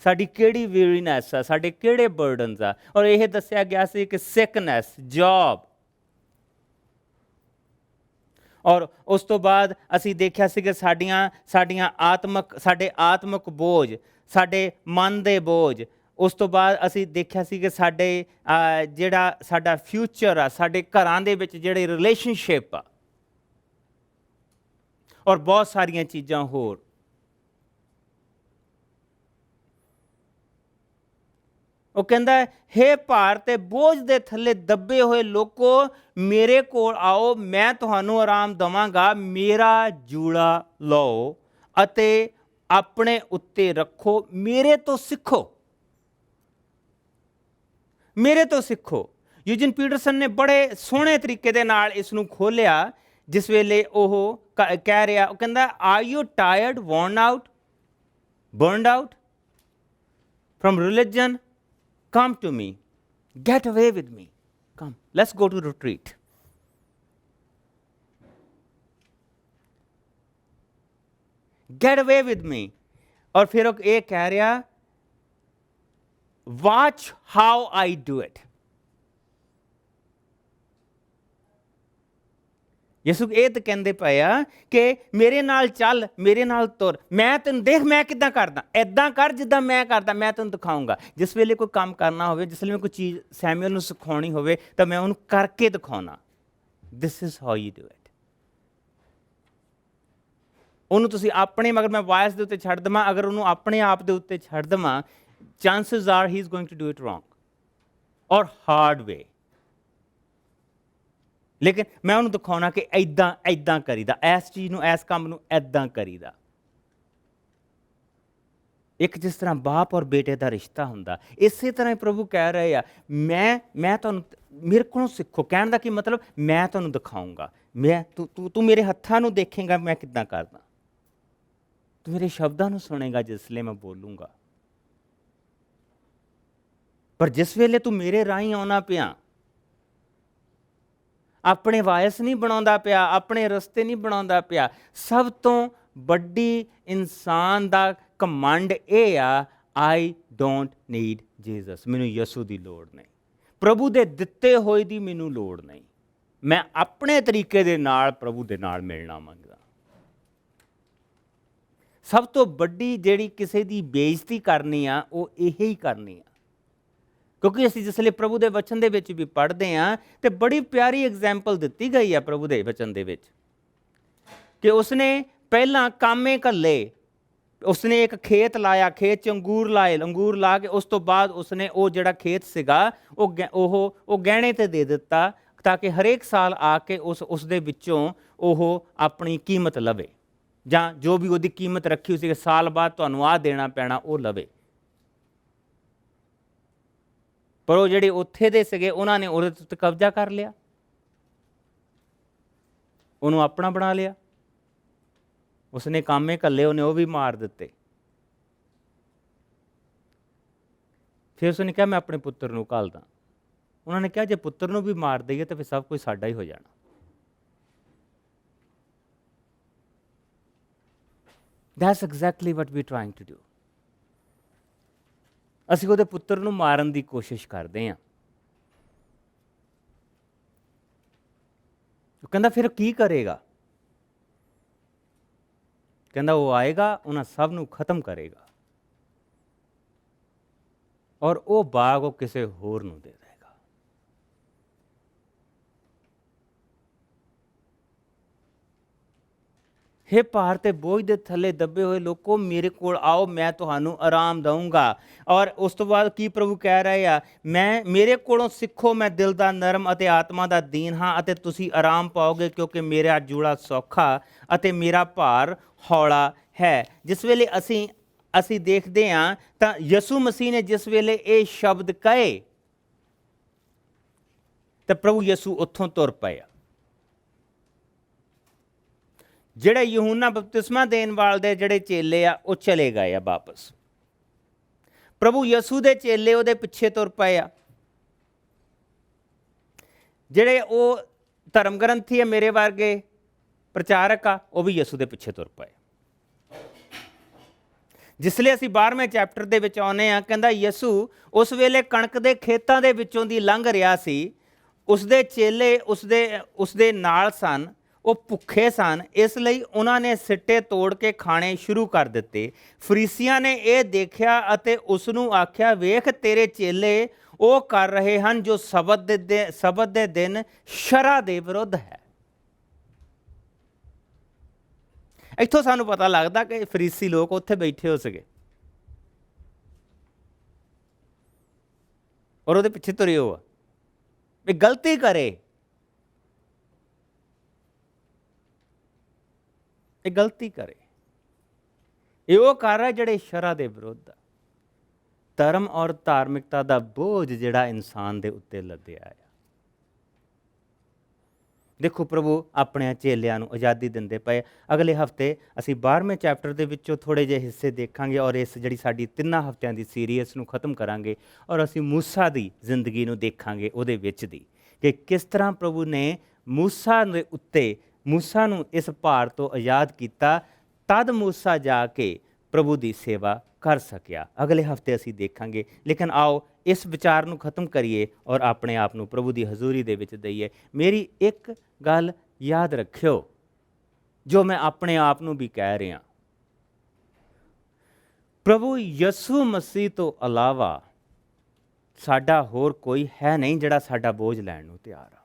ਸਾਡੀ ਕਿਹੜੀ ਵੀਰੀਨੈਸ ਆ, ਸਾਡੇ ਕਿਹੜੇ ਬਰਡਨਸ ਆ। ਔਰ ਇਹ ਦੱਸਿਆ ਗਿਆ ਸੀ ਕਿ ਸਿਕਨੈਸ, ਜੌਬ, ਔਰ ਉਸ ਤੋਂ ਬਾਅਦ ਅਸੀਂ ਦੇਖਿਆ ਸੀ ਕਿ ਸਾਡੇ ਆਤਮਿਕ ਬੋਝ, ਸਾਡੇ ਮਨ ਦੇ ਬੋਝ। ਉਸ ਤੋਂ ਬਾਅਦ ਅਸੀਂ ਦੇਖਿਆ ਸੀ ਕਿ ਸਾਡੇ ਜਿਹੜਾ ਸਾਡਾ ਫਿਊਚਰ ਆ, ਸਾਡੇ ਘਰਾਂ ਦੇ ਵਿੱਚ ਜਿਹੜੇ ਰਿਲੇਸ਼ਨਸ਼ਿਪ ਆ, ਔਰ ਬਹੁਤ ਸਾਰੀਆਂ ਚੀਜ਼ਾਂ ਹੋਰ। ਉਹ ਕਹਿੰਦਾ ਹੇ ਭਾਰ ਤੇ ਬੋਝ ਦੇ ਥੱਲੇ ਦੱਬੇ ਹੋਏ ਲੋਕੋ, ਮੇਰੇ ਕੋਲ ਆਓ, ਮੈਂ ਤੁਹਾਨੂੰ ਆਰਾਮ ਦੇਵਾਂਗਾ। ਮੇਰਾ ਜੂੜਾ ਲਓ ਅਤੇ ਆਪਣੇ ਉੱਤੇ ਰੱਖੋ, ਮੇਰੇ ਤੋਂ ਸਿੱਖੋ, ਮੇਰੇ ਤੋਂ ਸਿੱਖੋ। ਯੂਜਨ ਪੀਟਰਸਨ ਨੇ ਬੜੇ ਸੋਹਣੇ ਤਰੀਕੇ ਦੇ ਨਾਲ ਇਸ ਨੂੰ ਖੋਲ੍ਹਿਆ। ਜਿਸ ਵੇਲੇ ਉਹ ਕਹਿ ਰਿਹਾ, ਉਹ ਕਹਿੰਦਾ are you tired, worn out, burned out from religion? Come to me, get away with me, come, let's go to retreat. Get away with me. और फिर वो ये कह रहा, watch how I do it. ਯਿਸੂ ਇਹ ਤਾਂ ਕਹਿੰਦੇ ਪਏ ਆ ਕਿ ਮੇਰੇ ਨਾਲ ਚੱਲ, ਮੇਰੇ ਨਾਲ ਤੁਰ, ਮੈਂ ਤੈਨੂੰ ਦੇਖ ਮੈਂ ਕਿੱਦਾਂ ਕਰਦਾ, ਐਦਾਂ ਕਰ ਜਿੱਦਾਂ ਮੈਂ ਕਰਦਾ, ਮੈਂ ਤੈਨੂੰ ਦਿਖਾਊਂਗਾ। ਜਿਸ ਵੇਲੇ ਕੋਈ ਕੰਮ ਕਰਨਾ ਹੋਵੇ, ਜਿਸ ਵੇਲੇ ਮੈਂ ਕੋਈ ਚੀਜ਼ ਸੈਮੂਅਲ ਨੂੰ ਸਿਖਾਉਣੀ ਹੋਵੇ, ਤਾਂ ਮੈਂ ਉਹਨੂੰ ਕਰਕੇ ਦਿਖਾਉਣਾ। This is how you do it. ਉਹਨੂੰ ਤੁਸੀਂ ਆਪਣੇ ਮਗਰ ਮੈਂ ਵਾਇਸ ਦੇ ਉੱਤੇ ਛੱਡ ਦੇਵਾਂ, ਅਗਰ ਉਹਨੂੰ ਆਪਣੇ ਆਪ ਦੇ ਉੱਤੇ ਛੱਡ ਦੇਵਾਂ, chances are he is going to do it wrong ਔਰ ਹਾਰਡ ਵੇ। ਲੇਕਿਨ ਮੈਂ ਉਹਨੂੰ ਦਿਖਾਉਣਾ ਕਿ ਇੱਦਾਂ ਕਰੀਦਾ, ਇਸ ਚੀਜ਼ ਨੂੰ, ਇਸ ਕੰਮ ਨੂੰ ਇੱਦਾਂ ਕਰੀਦਾ। ਇੱਕ ਜਿਸ ਤਰ੍ਹਾਂ ਬਾਪ ਔਰ ਬੇਟੇ ਦਾ ਰਿਸ਼ਤਾ ਹੁੰਦਾ, ਇਸੇ ਤਰ੍ਹਾਂ ਹੀ ਪ੍ਰਭੂ ਕਹਿ ਰਹੇ ਆ, ਮੈਂ ਤੁਹਾਨੂੰ, ਮੇਰੇ ਕੋਲੋਂ ਸਿੱਖੋ। ਕਹਿਣ ਦਾ ਕੀ ਮਤਲਬ, ਮੈਂ ਤੁਹਾਨੂੰ ਦਿਖਾਊਂਗਾ, ਤੂੰ ਮੇਰੇ ਹੱਥਾਂ ਨੂੰ ਦੇਖੇਂਗਾ ਮੈਂ ਕਿੱਦਾਂ ਕਰਦਾ, ਤੂੰ ਮੇਰੇ ਸ਼ਬਦਾਂ ਨੂੰ ਸੁਣੇਗਾ ਜਿਸ ਲਈ ਮੈਂ ਬੋਲੂੰਗਾ। ਪਰ ਜਿਸ ਵੇਲੇ ਤੂੰ ਮੇਰੇ ਰਾਹੀਂ ਆਉਣਾ ਪਿਆ, ਆਪਣੇ ਵਾਇਸ ਨਹੀਂ ਬਣਾਉਂਦਾ ਪਿਆ, ਆਪਣੇ ਰਸਤੇ ਨਹੀਂ ਬਣਾਉਂਦਾ ਪਿਆ, ਸਭ ਤੋਂ ਵੱਡੀ ਇਨਸਾਨ ਦਾ ਘਮੰਡ ਇਹ ਆ, ਆਈ ਡੋਂਟ ਨੀਡ ਜੀਸਸ, ਮੈਨੂੰ ਯਿਸੂ ਦੀ ਲੋੜ ਨਹੀਂ, ਪ੍ਰਭੂ ਦੇ ਦਿੱਤੇ ਹੋਏ ਦੀ ਮੈਨੂੰ ਲੋੜ ਨਹੀਂ, ਮੈਂ ਆਪਣੇ ਤਰੀਕੇ ਦੇ ਨਾਲ ਪ੍ਰਭੂ ਦੇ ਨਾਲ ਮਿਲਣਾ ਮੰਗਦਾ। ਸਭ ਤੋਂ ਵੱਡੀ ਜਿਹੜੀ ਕਿਸੇ ਦੀ ਬੇਇੱਜ਼ਤੀ ਕਰਨੀ ਆ, ਉਹ ਇਹੀ ਕਰਨੀ ਆ। ਕਿਉਂਕਿ ਅਸੀਂ ਜਿਸ ਵੇਲੇ ਪ੍ਰਭੂ ਦੇ ਵਚਨ ਦੇ ਵਿੱਚ ਵੀ ਪੜ੍ਹਦੇ ਹਾਂ, ਤੇ ਬੜੀ ਪਿਆਰੀ ਐਗਜ਼ਾਮਪਲ ਦਿੱਤੀ ਗਈ ਆ ਪ੍ਰਭੂ ਦੇ ਵਚਨ ਦੇ ਵਿੱਚ, ਕਿ ਉਸਨੇ ਪਹਿਲਾਂ ਕਾਮੇ ਘੱਲੇ, ਉਸਨੇ ਇੱਕ ਖੇਤ ਲਾਇਆ, ਖੇਤ 'ਚ ਅੰਗੂਰ ਲਾਏ, ਅੰਗੂਰ ਲਾ ਕੇ ਉਸ ਤੋਂ ਬਾਅਦ ਉਸਨੇ ਉਹ ਜਿਹੜਾ ਖੇਤ ਸੀਗਾ ਉਹ ਗਹਿਣੇ 'ਤੇ ਦੇ ਦਿੱਤਾ, ਤਾਂ ਕਿ ਹਰੇਕ ਸਾਲ ਆ ਕੇ ਉਸ ਦੇ ਵਿੱਚੋਂ ਉਹ ਆਪਣੀ ਕੀਮਤ ਲਵੇ, ਜਾਂ ਜੋ ਵੀ ਉਹਦੀ ਕੀਮਤ ਰੱਖੀ ਸੀ ਸਾਲ ਬਾਅਦ ਤੁਹਾਨੂੰ ਆਹ ਦੇਣਾ ਪੈਣਾ, ਉਹ ਲਵੇ। ਪਰ ਉਹ ਜਿਹੜੇ ਉੱਥੇ ਦੇ ਸੀਗੇ, ਉਹਨਾਂ ਨੇ ਉਹਦੇ ਉੱਤੇ ਕਬਜ਼ਾ ਕਰ ਲਿਆ, ਉਹਨੂੰ ਆਪਣਾ ਬਣਾ ਲਿਆ। ਉਸਨੇ ਕਾਮੇ ਘੱਲੇ, ਉਹਨੇ ਉਹ ਵੀ ਮਾਰ ਦਿੱਤੇ। ਫਿਰ ਉਸਨੇ ਕਿਹਾ ਮੈਂ ਆਪਣੇ ਪੁੱਤਰ ਨੂੰ ਘੱਲਦਾ। ਉਹਨਾਂ ਨੇ ਕਿਹਾ ਜੇ ਪੁੱਤਰ ਨੂੰ ਵੀ ਮਾਰ ਦਈਏ ਤਾਂ ਫਿਰ ਸਭ ਕੁਝ ਸਾਡਾ ਹੀ ਹੋ ਜਾਣਾ। That's exactly what we're trying to do. ਅਸੀਂ ਉਹਦੇ ਪੁੱਤਰ ਨੂੰ ਮਾਰਨ ਦੀ ਕੋਸ਼ਿਸ਼ ਕਰਦੇ ਹਾਂ। ਉਹ ਕਹਿੰਦਾ ਫਿਰ ਕੀ ਕਰੇਗਾ? ਕਹਿੰਦਾ ਉਹ ਆਏਗਾ, ਉਹਨਾਂ ਸਭ ਨੂੰ ਖਤਮ ਕਰੇਗਾ ਔਰ ਉਹ ਬਾਗ ਉਹ ਕਿਸੇ ਹੋਰ ਨੂੰ ਦੇ ਦੇਗਾ। हे ਭਾਰ ਤੇ ਬੋਝ ਦੇ ਥੱਲੇ ਦੱਬੇ ਹੋਏ ਲੋਕੋ, ਮੇਰੇ ਕੋਲ ਆਓ, ਮੈਂ ਤੁਹਾਨੂੰ ਆਰਾਮ ਦਊਂਗਾ। ਔਰ ਉਸ ਤੋਂ ਬਾਅਦ ਕੀ ਪ੍ਰਭੂ ਕਹਿ ਰਹੇ ਆ? ਮੇਰੇ ਕੋਲੋਂ ਸਿੱਖੋ, ਮੈਂ ਦਿਲ ਦਾ ਨਰਮ ਅਤੇ ਆਤਮਾ ਦਾ ਦੀਨ ਹਾਂ ਅਤੇ ਤੁਸੀਂ ਆਰਾਮ ਪਾਓਗੇ, ਕਿਉਂਕਿ ਮੇਰਾ ਜੂੜਾ ਸੌਖਾ ਅਤੇ ਮੇਰਾ ਭਾਰ ਹੌਲਾ ਹੈ। ਜਿਸ ਵੇਲੇ ਅਸੀਂ ਦੇਖਦੇ ਹਾਂ ਤਾਂ ਯਿਸੂ ਮਸੀਹ ਨੇ ਜਿਸ ਵੇਲੇ ਇਹ ਸ਼ਬਦ ਕਹੇ ਤਾਂ ਪ੍ਰਭੂ ਯਿਸੂ ਉੱਥੋਂ ਤੁਰ ਪਏ। ਜਿਹੜੇ ਯਹੂਨਾ ਬਪਤਿਸਮਾ ਦੇਣ ਵਾਲੇ ਦੇ ਜਿਹੜੇ ਚੇਲੇ ਆ ਉਹ ਚਲੇ ਗਏ ਆ ਵਾਪਸ। ਪ੍ਰਭੂ ਯਿਸੂ ਦੇ ਚੇਲੇ ਉਹਦੇ ਪਿੱਛੇ ਤੁਰ ਪਏ ਆ। ਜਿਹੜੇ ਉਹ ਧਰਮ ਗ੍ਰੰਥੀ ਆ, ਮੇਰੇ ਵਰਗੇ ਪ੍ਰਚਾਰਕ ਆ, ਉਹ ਵੀ ਯਿਸੂ ਦੇ ਪਿੱਛੇ ਤੁਰ ਪਏ। ਜਿਸ ਲਈ ਅਸੀਂ 12ਵੇਂ ਚੈਪਟਰ ਦੇ ਵਿੱਚ ਆਉਂਦੇ ਹਾਂ, ਕਹਿੰਦਾ ਯਿਸੂ ਉਸ ਵੇਲੇ ਕਣਕ ਦੇ ਖੇਤਾਂ ਦੇ ਵਿੱਚੋਂ ਦੀ ਲੰਘ ਰਿਹਾ ਸੀ। ਉਸਦੇ ਚੇਲੇ ਉਸਦੇ ਨਾਲ ਸਨ, ਉਹ ਭੁੱਖੇ ਸਨ, ਇਸ ਲਈ ਉਹਨਾਂ ਨੇ ਸਿੱਟੇ ਤੋੜ ਕੇ ਖਾਣੇ ਸ਼ੁਰੂ ਕਰ ਦਿੱਤੇ। ਫਰੀਸੀਆਂ ਨੇ ਇਹ ਦੇਖਿਆ ਅਤੇ ਉਸ ਨੂੰ ਆਖਿਆ, ਵੇਖ ਤੇਰੇ ਚੇਲੇ ਉਹ ਕਰ ਰਹੇ ਹਨ ਜੋ ਸਬਤ ਦੇ ਦਿਨ ਸ਼ਰ੍ਹਾ ਦੇ ਵਿਰੁੱਧ ਹੈ। ਇੱਥੋਂ ਸਾਨੂੰ ਪਤਾ ਲੱਗਦਾ ਕਿ ਫਰੀਸੀ ਲੋਕ ਉੱਥੇ ਬੈਠੇ ਹੋ ਸਕੇ ਔਰ ਉਹਦੇ ਪਿੱਛੇ ਤੁਰੇ ਹੋ ਵੀ ਗਲਤੀ ਕਰੇ, ਇਹ ਗਲਤੀ ਕਰੇ। ਇਹ ਉਹ ਕਰ ਹੈ ਜਿਹੜੇ ਸ਼ਰ੍ਹਾ ਦੇ ਵਿਰੁੱਧ ਆ। ਧਰਮ ਔਰ ਧਾਰਮਿਕਤਾ ਦਾ ਬੋਝ ਜਿਹੜਾ ਇਨਸਾਨ ਦੇ ਉੱਤੇ ਲੱਦਿਆ ਆ। ਦੇਖੋ ਪ੍ਰਭੂ ਆਪਣੇ ਚੇਲਿਆਂ ਨੂੰ ਆਜ਼ਾਦੀ ਦਿੰਦੇ ਪਏ। ਅਗਲੇ ਹਫ਼ਤੇ ਅਸੀਂ 12ਵੇਂ ਚੈਪਟਰ ਦੇ ਵਿੱਚੋਂ ਥੋੜ੍ਹੇ ਜਿਹੇ ਹਿੱਸੇ ਦੇਖਾਂਗੇ ਔਰ ਇਸ ਜਿਹੜੀ ਸਾਡੀ 3 ਹਫ਼ਤਿਆਂ ਦੀ ਸੀਰੀਜ਼ ਨੂੰ ਖ਼ਤਮ ਕਰਾਂਗੇ ਔਰ ਅਸੀਂ ਮੂਸਾ ਦੀ ਜ਼ਿੰਦਗੀ ਨੂੰ ਦੇਖਾਂਗੇ ਉਹਦੇ ਵਿੱਚ ਦੀ, ਕਿ ਕਿਸ ਤਰ੍ਹਾਂ ਪ੍ਰਭੂ ਨੇ ਮੂਸਾ ਨੂੰ ਇਸ ਭਾਰ ਤੋਂ ਆਜ਼ਾਦ ਕੀਤਾ। ਤਦ ਮੂਸਾ ਜਾ ਕੇ ਪ੍ਰਭੂ ਦੀ ਸੇਵਾ ਕਰ ਸਕਿਆ। ਅਗਲੇ ਹਫ਼ਤੇ ਅਸੀਂ ਦੇਖਾਂਗੇ। ਲੇਕਿਨ ਆਓ ਇਸ ਵਿਚਾਰ ਨੂੰ ਖਤਮ ਕਰੀਏ ਔਰ ਆਪਣੇ ਆਪ ਨੂੰ ਪ੍ਰਭੂ ਦੀ ਹਜ਼ੂਰੀ ਦੇ ਵਿੱਚ ਦਈਏ। ਮੇਰੀ ਇੱਕ ਗੱਲ ਯਾਦ ਰੱਖਿਓ ਜੋ ਮੈਂ ਆਪਣੇ ਆਪ ਨੂੰ ਵੀ ਕਹਿ ਰਿਹਾ, ਪ੍ਰਭੂ ਯਿਸੂ ਮਸੀਹ ਤੋਂ ਇਲਾਵਾ ਸਾਡਾ ਹੋਰ ਕੋਈ ਹੈ ਨਹੀਂ ਜਿਹੜਾ ਸਾਡਾ ਬੋਝ ਲੈਣ ਨੂੰ ਤਿਆਰ ਆ।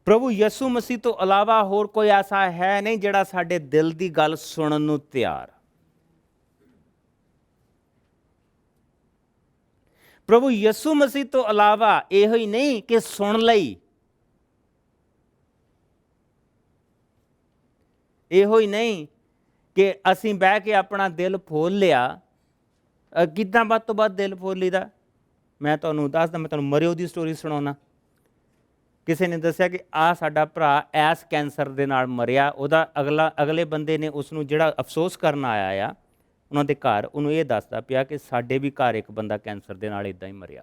ਪ੍ਰਭੂ ਯਿਸੂ ਮਸੀਹ ਤੋਂ ਇਲਾਵਾ ਹੋਰ ਕੋਈ ਐਸਾ ਹੈ ਨਹੀਂ ਜਿਹੜਾ ਸਾਡੇ ਦਿਲ ਦੀ ਗੱਲ ਸੁਣਨ ਨੂੰ ਤਿਆਰ। ਪ੍ਰਭੂ ਯਿਸੂ ਮਸੀਹ ਤੋਂ ਇਲਾਵਾ ਇਹੋ ਹੀ ਨਹੀਂ ਕਿ ਸੁਣ ਲਈ, ਇਹੋ ਹੀ ਨਹੀਂ ਕਿ ਅਸੀਂ ਬਹਿ ਕੇ ਆਪਣਾ ਦਿਲ ਫੋਲ ਲਿਆ। ਕਿੱਦਾਂ ਵੱਧ ਤੋਂ ਵੱਧ ਦਿਲ ਫੋਲ ਲਈਦਾ? ਮੈਂ ਤੁਹਾਨੂੰ ਦੱਸਦਾ, ਮੈਂ ਤੁਹਾਨੂੰ ਮਰਿਓ ਦੀ ਸਟੋਰੀ ਸੁਣਾਉਣਾ। ਕਿਸੇ ਨੇ ਦੱਸਿਆ ਕਿ ਆਹ ਸਾਡਾ ਭਰਾ ਐਸ ਕੈਂਸਰ ਦੇ ਨਾਲ ਮਰਿਆ। ਉਹਦਾ ਅਗਲੇ ਬੰਦੇ ਨੇ ਉਸ ਨੂੰ ਜਿਹੜਾ ਅਫਸੋਸ ਕਰਨ ਆਇਆ ਆ ਉਹਨਾਂ ਦੇ ਘਰ, ਉਹਨੂੰ ਇਹ ਦੱਸਦਾ ਪਿਆ ਕਿ ਸਾਡੇ ਵੀ ਘਰ ਇੱਕ ਬੰਦਾ ਕੈਂਸਰ ਦੇ ਨਾਲ ਇੱਦਾਂ ਹੀ ਮਰਿਆ।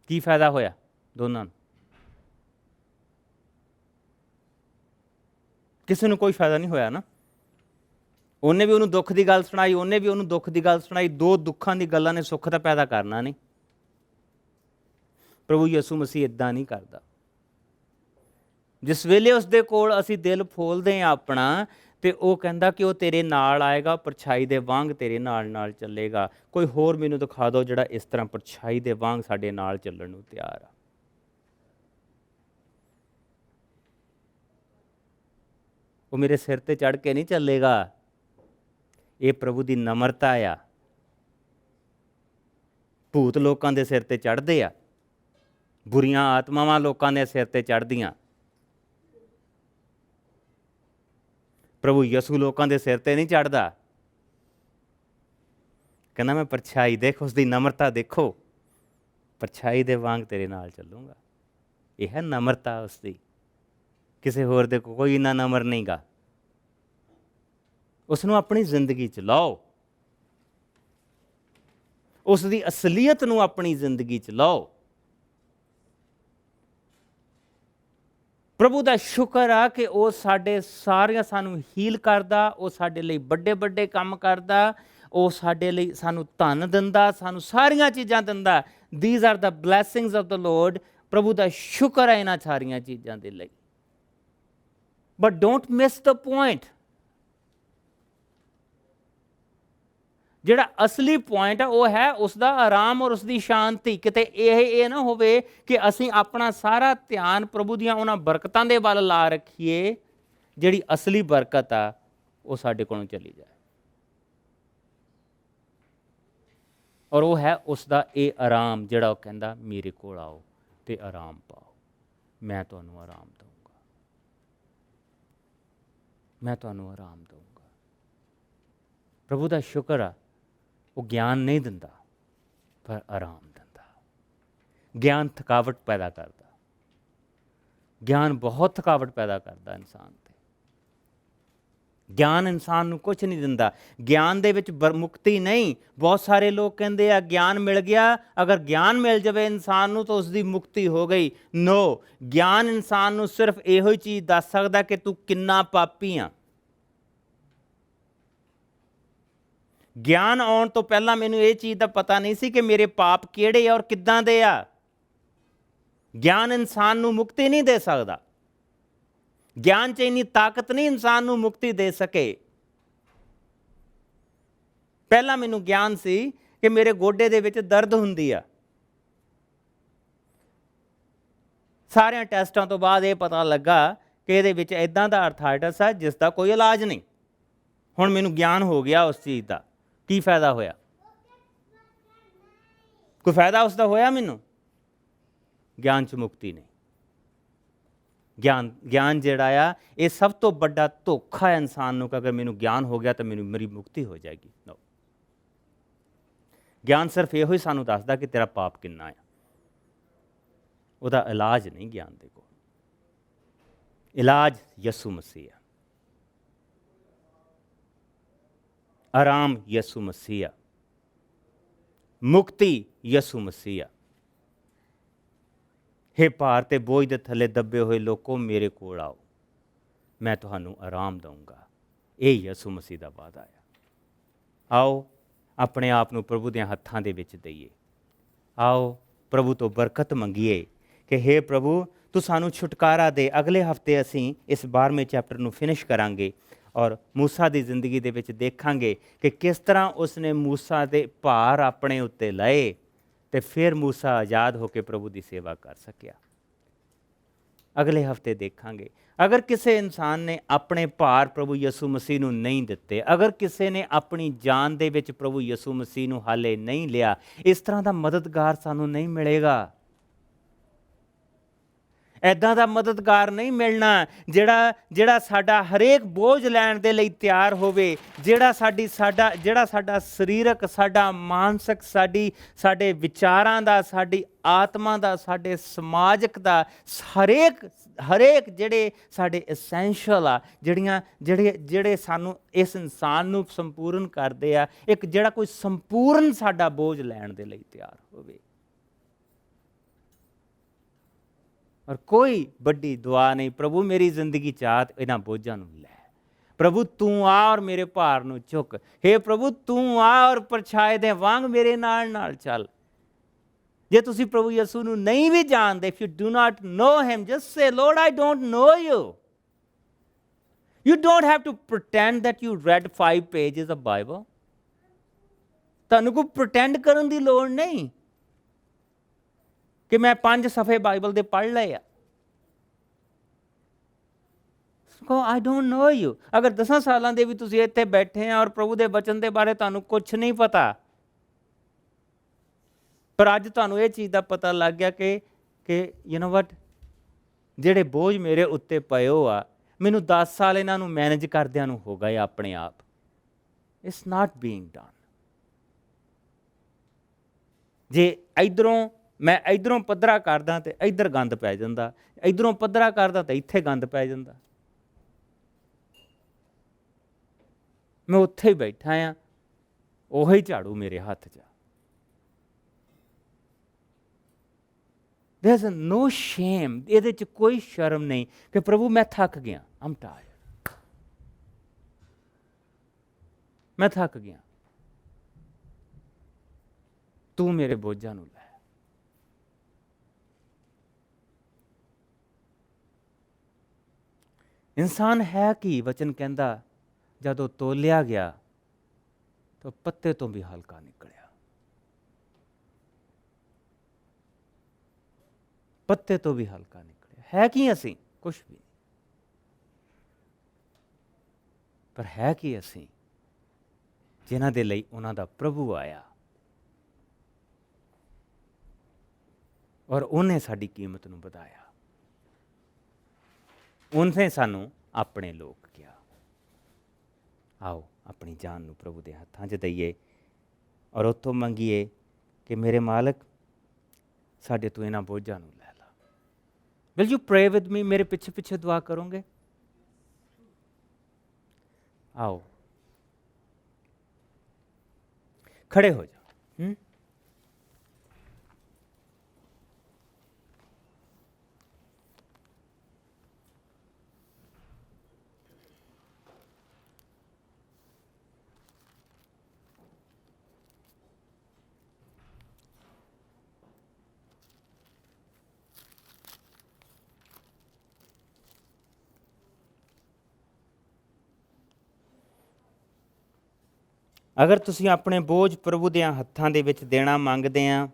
ਕੀ ਫਾਇਦਾ ਹੋਇਆ ਦੋਨਾਂ ਨੂੰ? ਕਿਸੇ ਨੂੰ ਕੋਈ ਫਾਇਦਾ ਨਹੀਂ ਹੋਇਆ ਨਾ। ਉਹਨੇ ਵੀ ਉਹਨੂੰ ਦੁੱਖ ਦੀ ਗੱਲ ਸੁਣਾਈ, ਉਹਨੇ ਵੀ ਉਹਨੂੰ ਦੁੱਖ ਦੀ ਗੱਲ ਸੁਣਾਈ। ਦੋ ਦੁੱਖਾਂ ਦੀ ਗੱਲਾਂ ਨੇ ਸੁੱਖ ਤਾਂ ਪੈਦਾ ਕਰਨਾ ਨਹੀਂ। ਪ੍ਰਭੂ ਯਿਸੂ ਮਸੀਹ ਇੱਦਾਂ ਨਹੀਂ ਕਰਦਾ। ਜਿਸ ਵੇਲੇ ਉਸਦੇ ਕੋਲ ਅਸੀਂ ਦਿਲ ਫੋਲਦੇ ਹਾਂ ਆਪਣਾ, ਤੇ ਉਹ ਕਹਿੰਦਾ ਕਿ ਉਹ ਤੇਰੇ ਨਾਲ ਆਏਗਾ, ਪਰਛਾਈ ਦੇ ਵਾਂਗ ਤੇਰੇ ਨਾਲ ਨਾਲ ਚੱਲੇਗਾ। ਕੋਈ ਹੋਰ ਮੈਨੂੰ ਦਿਖਾ ਦਿਓ ਜਿਹੜਾ ਇਸ ਤਰ੍ਹਾਂ ਪਰਛਾਈ ਦੇ ਵਾਂਗ ਸਾਡੇ ਨਾਲ ਚੱਲਣ ਨੂੰ ਤਿਆਰ ਆ। ਉਹ ਮੇਰੇ ਸਿਰ ਤੇ ਚੜ੍ਹ ਕੇ ਨਹੀਂ ਚੱਲੇਗਾ। ਇਹ ਪ੍ਰਭੂ ਦੀ ਨਮਰਤਾ ਆ। ਭੂਤ ਲੋਕਾਂ ਦੇ ਸਿਰ ਤੇ ਚੜ੍ਹਦੇ ਆ, ਬੁਰੀਆਂ ਆਤਮਾਵਾਂ ਲੋਕਾਂ ਦੇ ਸਿਰ ਤੇ ਚੜ੍ਹਦੀਆਂ। ਪ੍ਰਭੂ ਯਿਸੂ ਲੋਕਾਂ ਦੇ ਸਿਰ ਤੇ ਨਹੀਂ ਚੜ੍ਹਦਾ। ਕਹਿੰਦਾ ਮੈਂ ਪਰਛਾਈ, ਦੇਖ ਉਸਦੀ ਨਮਰਤਾ ਦੇਖੋ, ਪਰਛਾਈ ਦੇ ਵਾਂਗ ਤੇਰੇ ਨਾਲ ਚੱਲੂੰਗਾ। ਇਹ ਹੈ ਨਮਰਤਾ ਉਸਦੀ। ਕਿਸੇ ਹੋਰ ਦੇ ਕੋਈ ਇੰਨਾ ਨਮਰ ਨਹੀਂ ਗਾ। ਉਸ ਨੂੰ ਆਪਣੀ ਜ਼ਿੰਦਗੀ 'ਚ ਲਾਓ, ਉਸ ਦੀ ਅਸਲੀਅਤ ਨੂੰ ਆਪਣੀ ਜ਼ਿੰਦਗੀ 'ਚ ਲਾਓ। ਪ੍ਰਭੂ ਦਾ ਸ਼ੁਕਰ ਆ ਕਿ ਉਹ ਸਾਡੇ ਸਾਰਿਆਂ ਸਾਨੂੰ ਹੀਲ ਕਰਦਾ, ਉਹ ਸਾਡੇ ਲਈ ਵੱਡੇ ਵੱਡੇ ਕੰਮ ਕਰਦਾ, ਉਹ ਸਾਡੇ ਲਈ ਸਾਨੂੰ ਧਨ ਦਿੰਦਾ, ਸਾਨੂੰ ਸਾਰੀਆਂ ਚੀਜ਼ਾਂ ਦਿੰਦਾ। These are the blessings of the lord. ਪ੍ਰਭੂ ਦਾ ਸ਼ੁਕਰ ਹੈ ਇਹਨਾਂ ਸਾਰੀਆਂ ਚੀਜ਼ਾਂ ਦੇ ਲਈ। But don't miss the point. ਜਿਹੜਾ ਅਸਲੀ ਪੁਆਇੰਟ ਹੈ ਉਹ ਹੈ ਉਸ ਦਾ ਆਰਾਮ ਔਰ ਉਸ ਦੀ ਸ਼ਾਂਤੀ। ਕਿਤੇ ਇਹ ਨਾ ਹੋਵੇ ਕਿ ਅਸੀਂ ਆਪਣਾ ਸਾਰਾ ਧਿਆਨ ਪ੍ਰਭੂ ਦੀਆਂ ਉਹਨਾਂ ਬਰਕਤਾਂ ਦੇ ਵੱਲ ਲਾ ਰੱਖੀਏ, ਜਿਹੜੀ ਅਸਲੀ ਬਰਕਤ ਆ ਉਹ ਸਾਡੇ ਕੋਲੋਂ ਚਲੀ ਜਾਏ। ਔਰ ਉਹ ਹੈ ਉਸ ਦਾ ਇਹ ਆਰਾਮ, ਜਿਹੜਾ ਉਹ ਕਹਿੰਦਾ ਮੇਰੇ ਕੋਲ ਆਓ ਤੇ ਆਰਾਮ ਪਾਓ, ਮੈਂ ਤੁਹਾਨੂੰ ਆਰਾਮ ਦਊਂਗਾ, ਮੈਂ ਤੁਹਾਨੂੰ ਆਰਾਮ ਦਊਂਗਾ। ਪ੍ਰਭੂ ਦਾ ਸ਼ੁਕਰ ਆ, ਉਹ ਗਿਆਨ ਨਹੀਂ ਦਿੰਦਾ ਪਰ ਆਰਾਮ ਦਿੰਦਾ। ਗਿਆਨ ਥਕਾਵਟ ਪੈਦਾ ਕਰਦਾ, ਗਿਆਨ ਬਹੁਤ ਥਕਾਵਟ ਪੈਦਾ ਕਰਦਾ ਇਨਸਾਨ ਤੇ। ਗਿਆਨ ਇਨਸਾਨ ਨੂੰ ਕੁਛ ਨਹੀਂ ਦਿੰਦਾ। ਗਿਆਨ ਦੇ ਵਿੱਚ ਮੁਕਤੀ ਨਹੀਂ। ਬਹੁਤ ਸਾਰੇ ਲੋਕ ਕਹਿੰਦੇ ਆ ਗਿਆਨ ਮਿਲ ਗਿਆ, ਅਗਰ ਗਿਆਨ ਮਿਲ ਜਾਵੇ ਇਨਸਾਨ ਨੂੰ ਤਾਂ ਉਸ ਦੀ ਮੁਕਤੀ ਹੋ ਗਈ। ਨੋ, ਗਿਆਨ ਇਨਸਾਨ ਨੂੰ ਸਿਰਫ ਇਹੋ ਹੀ ਚੀਜ਼ ਦੱਸ ਸਕਦਾ ਕਿ ਤੂੰ ਕਿੰਨਾ ਪਾਪੀ ਆ। ਗਿਆਨ ਆਉਣ ਤੋਂ ਪਹਿਲਾਂ ਮੈਨੂੰ ਇਹ ਚੀਜ਼ ਦਾ ਪਤਾ ਨਹੀਂ ਸੀ ਕਿ ਮੇਰੇ ਪਾਪ ਕਿਹੜੇ ਆ ਔਰ ਕਿੱਦਾਂ ਦੇ ਆ। ਗਿਆਨ ਇਨਸਾਨ ਨੂੰ ਮੁਕਤੀ ਨਹੀਂ ਦੇ ਸਕਦਾ। ਗਿਆਨ 'ਚ ਇੰਨੀ ਤਾਕਤ ਨਹੀਂ ਇਨਸਾਨ ਨੂੰ ਮੁਕਤੀ ਦੇ ਸਕੇ। ਪਹਿਲਾਂ ਮੈਨੂੰ ਗਿਆਨ ਸੀ ਕਿ ਮੇਰੇ ਗੋਡੇ ਦੇ ਵਿੱਚ ਦਰਦ ਹੁੰਦੀ ਆ। ਸਾਰਿਆਂ ਟੈਸਟਾਂ ਤੋਂ ਬਾਅਦ ਇਹ ਪਤਾ ਲੱਗਾ ਕਿ ਇਹਦੇ ਵਿੱਚ ਇੱਦਾਂ ਦਾ ਆਰਥਰਾਈਟਸ ਆ ਜਿਸ ਦਾ ਕੋਈ ਇਲਾਜ ਨਹੀਂ। ਹੁਣ ਮੈਨੂੰ ਗਿਆਨ ਹੋ ਗਿਆ ਉਸ ਚੀਜ਼ ਦਾ। ਕੀ ਫਾਇਦਾ ਹੋਇਆ? ਕੋਈ ਫਾਇਦਾ ਉਸ ਦਾ ਹੋਇਆ ਮੈਨੂੰ? ਗਿਆਨ 'ਚ ਮੁਕਤੀ ਨਹੀਂ। ਗਿਆਨ ਜਿਹੜਾ ਆ ਇਹ ਸਭ ਤੋਂ ਵੱਡਾ ਧੋਖਾ ਹੈ ਇਨਸਾਨ ਨੂੰ ਕਿ ਅਗਰ ਮੈਨੂੰ ਗਿਆਨ ਹੋ ਗਿਆ ਤਾਂ ਮੇਰੀ ਮੁਕਤੀ ਹੋ ਜਾਏਗੀ। ਨੋ, ਗਿਆਨ ਸਿਰਫ ਇਹੋ ਹੀ ਸਾਨੂੰ ਦੱਸਦਾ ਕਿ ਤੇਰਾ ਪਾਪ ਕਿੰਨਾ ਆ। ਉਹਦਾ ਇਲਾਜ ਨਹੀਂ ਗਿਆਨ ਦੇ ਕੋਲ। ਇਲਾਜ ਯਿਸੂ ਮਸੀਹ ਆ, ਆਰਾਮ ਯਿਸੂ ਮਸੀਹ ਆ, ਮੁਕਤੀ ਯਿਸੂ ਮਸੀਹ ਆ। ਹੇ ਭਾਰ ਤੇ ਬੋਝ ਦੇ ਥੱਲੇ ਦੱਬੇ ਹੋਏ ਲੋਕੋ, ਮੇਰੇ ਕੋਲ ਆਓ, ਮੈਂ ਤੁਹਾਨੂੰ ਆਰਾਮ ਦਊਂਗਾ। ਇਹ ਯਿਸੂ ਮਸੀਹ ਦਾ ਵਾਅਦਾ ਆ। ਆਓ ਆਪਣੇ ਆਪ ਨੂੰ ਪ੍ਰਭੂ ਦੇ ਹੱਥਾਂ ਦੇ ਵਿੱਚ ਦਈਏ। ਆਓ ਪ੍ਰਭੂ ਤੋਂ ਬਰਕਤ ਮੰਗੀਏ ਕਿ ਹੇ ਪ੍ਰਭੂ ਤੂੰ ਸਾਨੂੰ ਛੁਟਕਾਰਾ ਦੇ। ਅਗਲੇ ਹਫ਼ਤੇ ਅਸੀਂ ਇਸ 12ਵੇਂ ਚੈਪਟਰ ਨੂੰ ਫਿਨਿਸ਼ ਕਰਾਂਗੇ ਔਰ ਮੂਸਾ ਦੀ ਜ਼ਿੰਦਗੀ ਦੇ ਵਿੱਚ ਦੇਖਾਂਗੇ ਕਿ ਕਿਸ ਤਰ੍ਹਾਂ ਉਸਨੇ ਮੂਸਾ ਦੇ ਭਾਰ ਆਪਣੇ ਉੱਤੇ ਲਏ ਤੇ ਫਿਰ ਮੂਸਾ ਆਜ਼ਾਦ ਹੋ ਕੇ ਪ੍ਰਭੂ ਦੀ ਸੇਵਾ ਕਰ ਸਕਿਆ। ਅਗਲੇ ਹਫ਼ਤੇ ਦੇਖਾਂਗੇ। ਅਗਰ ਕਿਸੇ ਇਨਸਾਨ ਨੇ ਆਪਣੇ ਭਾਰ ਪ੍ਰਭੂ ਯਿਸੂ ਮਸੀਹ ਨੂੰ ਨਹੀਂ ਦਿੱਤੇ, ਅਗਰ ਕਿਸੇ ਨੇ ਆਪਣੀ ਜਾਨ ਦੇ ਵਿੱਚ ਪ੍ਰਭੂ ਯਿਸੂ ਮਸੀਹ ਨੂੰ ਹਾਲੇ ਨਹੀਂ ਲਿਆ, ਇਸ ਤਰ੍ਹਾਂ ਦਾ ਮਦਦਗਾਰ ਸਾਨੂੰ ਨਹੀਂ ਮਿਲੇਗਾ। ਇੱਦਾਂ ਦਾ ਮਦਦਗਾਰ ਨਹੀਂ ਮਿਲਣਾ ਜਿਹੜਾ ਸਾਡਾ ਹਰੇਕ ਬੋਝ ਲੈਣ ਦੇ ਲਈ ਤਿਆਰ ਹੋਵੇ, ਜਿਹੜਾ ਸਾਡਾ ਸਰੀਰਕ, ਸਾਡਾ ਮਾਨਸਿਕ, ਸਾਡੇ ਵਿਚਾਰਾਂ ਦਾ, ਸਾਡੀ ਆਤਮਾ ਦਾ, ਸਾਡੇ ਸਮਾਜਿਕ ਦਾ, ਹਰੇਕ ਜਿਹੜੇ ਸਾਡੇ ਐਸੈਂਸ਼ੀਅਲ ਆ, ਜਿਹੜੇ ਸਾਨੂੰ ਇਸ ਇਨਸਾਨ ਨੂੰ ਸੰਪੂਰਨ ਕਰਦੇ ਆ, ਇੱਕ ਜਿਹੜਾ ਕੋਈ ਸੰਪੂਰਨ ਸਾਡਾ ਬੋਝ ਲੈਣ ਦੇ ਲਈ ਤਿਆਰ ਹੋਵੇ। ਔਰ ਕੋਈ ਵੱਡੀ ਦੁਆ ਨਹੀਂ, ਪ੍ਰਭੂ ਮੇਰੀ ਜ਼ਿੰਦਗੀ 'ਚ ਆ ਇਹਨਾਂ ਬੋਝਾਂ ਨੂੰ ਲੈ। ਪ੍ਰਭੂ ਤੂੰ ਆ ਔਰ ਮੇਰੇ ਭਾਰ ਨੂੰ ਚੁੱਕ। ਹੇ ਪ੍ਰਭੂ ਤੂੰ ਆ ਔਰ ਪਰਛਾਏ ਦੇ ਵਾਂਗ ਮੇਰੇ ਨਾਲ ਚੱਲ। ਜੇ ਤੁਸੀਂ ਪ੍ਰਭੂ ਯਿਸੂ ਨੂੰ ਨਹੀਂ ਵੀ ਜਾਣਦੇ, if you do not know him, just say, Lord, I don't know you. You don't have to pretend that you read 5 pages of Bible. ਤੁਹਾਨੂੰ ਕੋਈ pretend ਕਰਨ ਦੀ ਲੋੜ ਨਹੀਂ ਕਿ ਮੈਂ 5 ਸਫ਼ੇ ਬਾਈਬਲ ਦੇ ਪੜ੍ਹ ਲਏ ਆ। I don't know you. ਅਗਰ 10 ਸਾਲਾਂ ਦੇ ਵੀ ਤੁਸੀਂ ਇੱਥੇ ਬੈਠੇ ਆ ਔਰ ਪ੍ਰਭੂ ਦੇ ਵਚਨ ਦੇ ਬਾਰੇ ਤੁਹਾਨੂੰ ਕੁਛ ਨਹੀਂ ਪਤਾ, ਪਰ ਅੱਜ ਤੁਹਾਨੂੰ ਇਹ ਚੀਜ਼ ਦਾ ਪਤਾ ਲੱਗ ਗਿਆ ਕਿ ਯੂ ਨੋ ਵਟ, ਜਿਹੜੇ ਬੋਝ ਮੇਰੇ ਉੱਤੇ ਪਏ ਹੋ ਆ, ਮੈਨੂੰ 10 ਸਾਲ ਇਹਨਾਂ ਨੂੰ ਮੈਨੇਜ ਕਰਦਿਆਂ ਨੂੰ ਹੋ ਗਏ ਆਪਣੇ ਆਪ। It's not being done. ਜੇ ਮੈਂ ਇੱਧਰੋਂ ਪੱਧਰਾ ਕਰਦਾ ਤੇ ਇੱਧਰ ਗੰਦ ਪੈ ਜਾਂਦਾ, ਇੱਧਰੋਂ ਪੱਧਰਾ ਕਰਦਾ ਤਾਂ ਇੱਥੇ ਗੰਦ ਪੈ ਜਾਂਦਾ। ਮੈਂ ਉੱਥੇ ਹੀ ਬੈਠਾ ਆ, ਉਹੀ ਝਾੜੂ ਮੇਰੇ ਹੱਥ 'ਚ। There's no shame, ਇਹਦੇ 'ਚ ਕੋਈ ਸ਼ਰਮ ਨਹੀਂ ਕਿ ਪ੍ਰਭੂ ਮੈਂ ਥੱਕ ਗਿਆ, I'm tired, ਮੈਂ ਥੱਕ ਗਿਆ, ਤੂੰ ਮੇਰੇ ਬੋਝਾਂ ਨੂੰ ਲੈ। ਇਨਸਾਨ ਹੈ ਕੀ? ਵਚਨ ਕਹਿੰਦਾ ਜਦੋਂ ਤੋਲਿਆ ਗਿਆ ਤਾਂ ਪੱਤੇ ਤੋਂ ਵੀ ਹਲਕਾ ਨਿਕਲਿਆ, ਪੱਤੇ ਤੋਂ ਵੀ ਹਲਕਾ ਨਿਕਲਿਆ। ਹੈ ਕੀ ਅਸੀਂ? ਕੁਛ ਵੀ ਨਹੀਂ। ਪਰ ਹੈ ਕੀ ਅਸੀਂ? ਜਿਨ੍ਹਾਂ ਦੇ ਲਈ ਉਹਨਾਂ ਦਾ ਪ੍ਰਭੂ ਆਇਆ ਔਰ ਉਹਨੇ ਸਾਡੀ ਕੀਮਤ ਨੂੰ ਵਧਾਇਆ, ਉਹਨੇ ਸਾਨੂੰ ਆਪਣੇ ਲੋਕ ਕਿਹਾ। ਆਓ ਆਪਣੀ ਜਾਨ ਨੂੰ ਪ੍ਰਭੂ ਦੇ ਹੱਥਾਂ 'ਚ ਦਈਏ ਔਰ ਉੱਥੋਂ ਮੰਗੀਏ ਕਿ ਮੇਰੇ ਮਾਲਕ ਸਾਡੇ ਤੋਂ ਇਹਨਾਂ ਬੋਝਾਂ ਨੂੰ ਲੈ ਲਾ। Will you pray with me? ਮੇਰੇ ਪਿੱਛੇ ਪਿੱਛੇ ਦੁਆ ਕਰੋਗੇ? ਆਓ ਖੜੇ ਹੋ ਜਾਓ। ਅਗਰ ਤੁਸੀਂ ਆਪਣੇ ਬੋਝ ਪ੍ਰਭੂ ਦੇ ਹੱਥਾਂ ਦੇ ਵਿੱਚ ਦੇਣਾ ਮੰਗਦੇ ਆ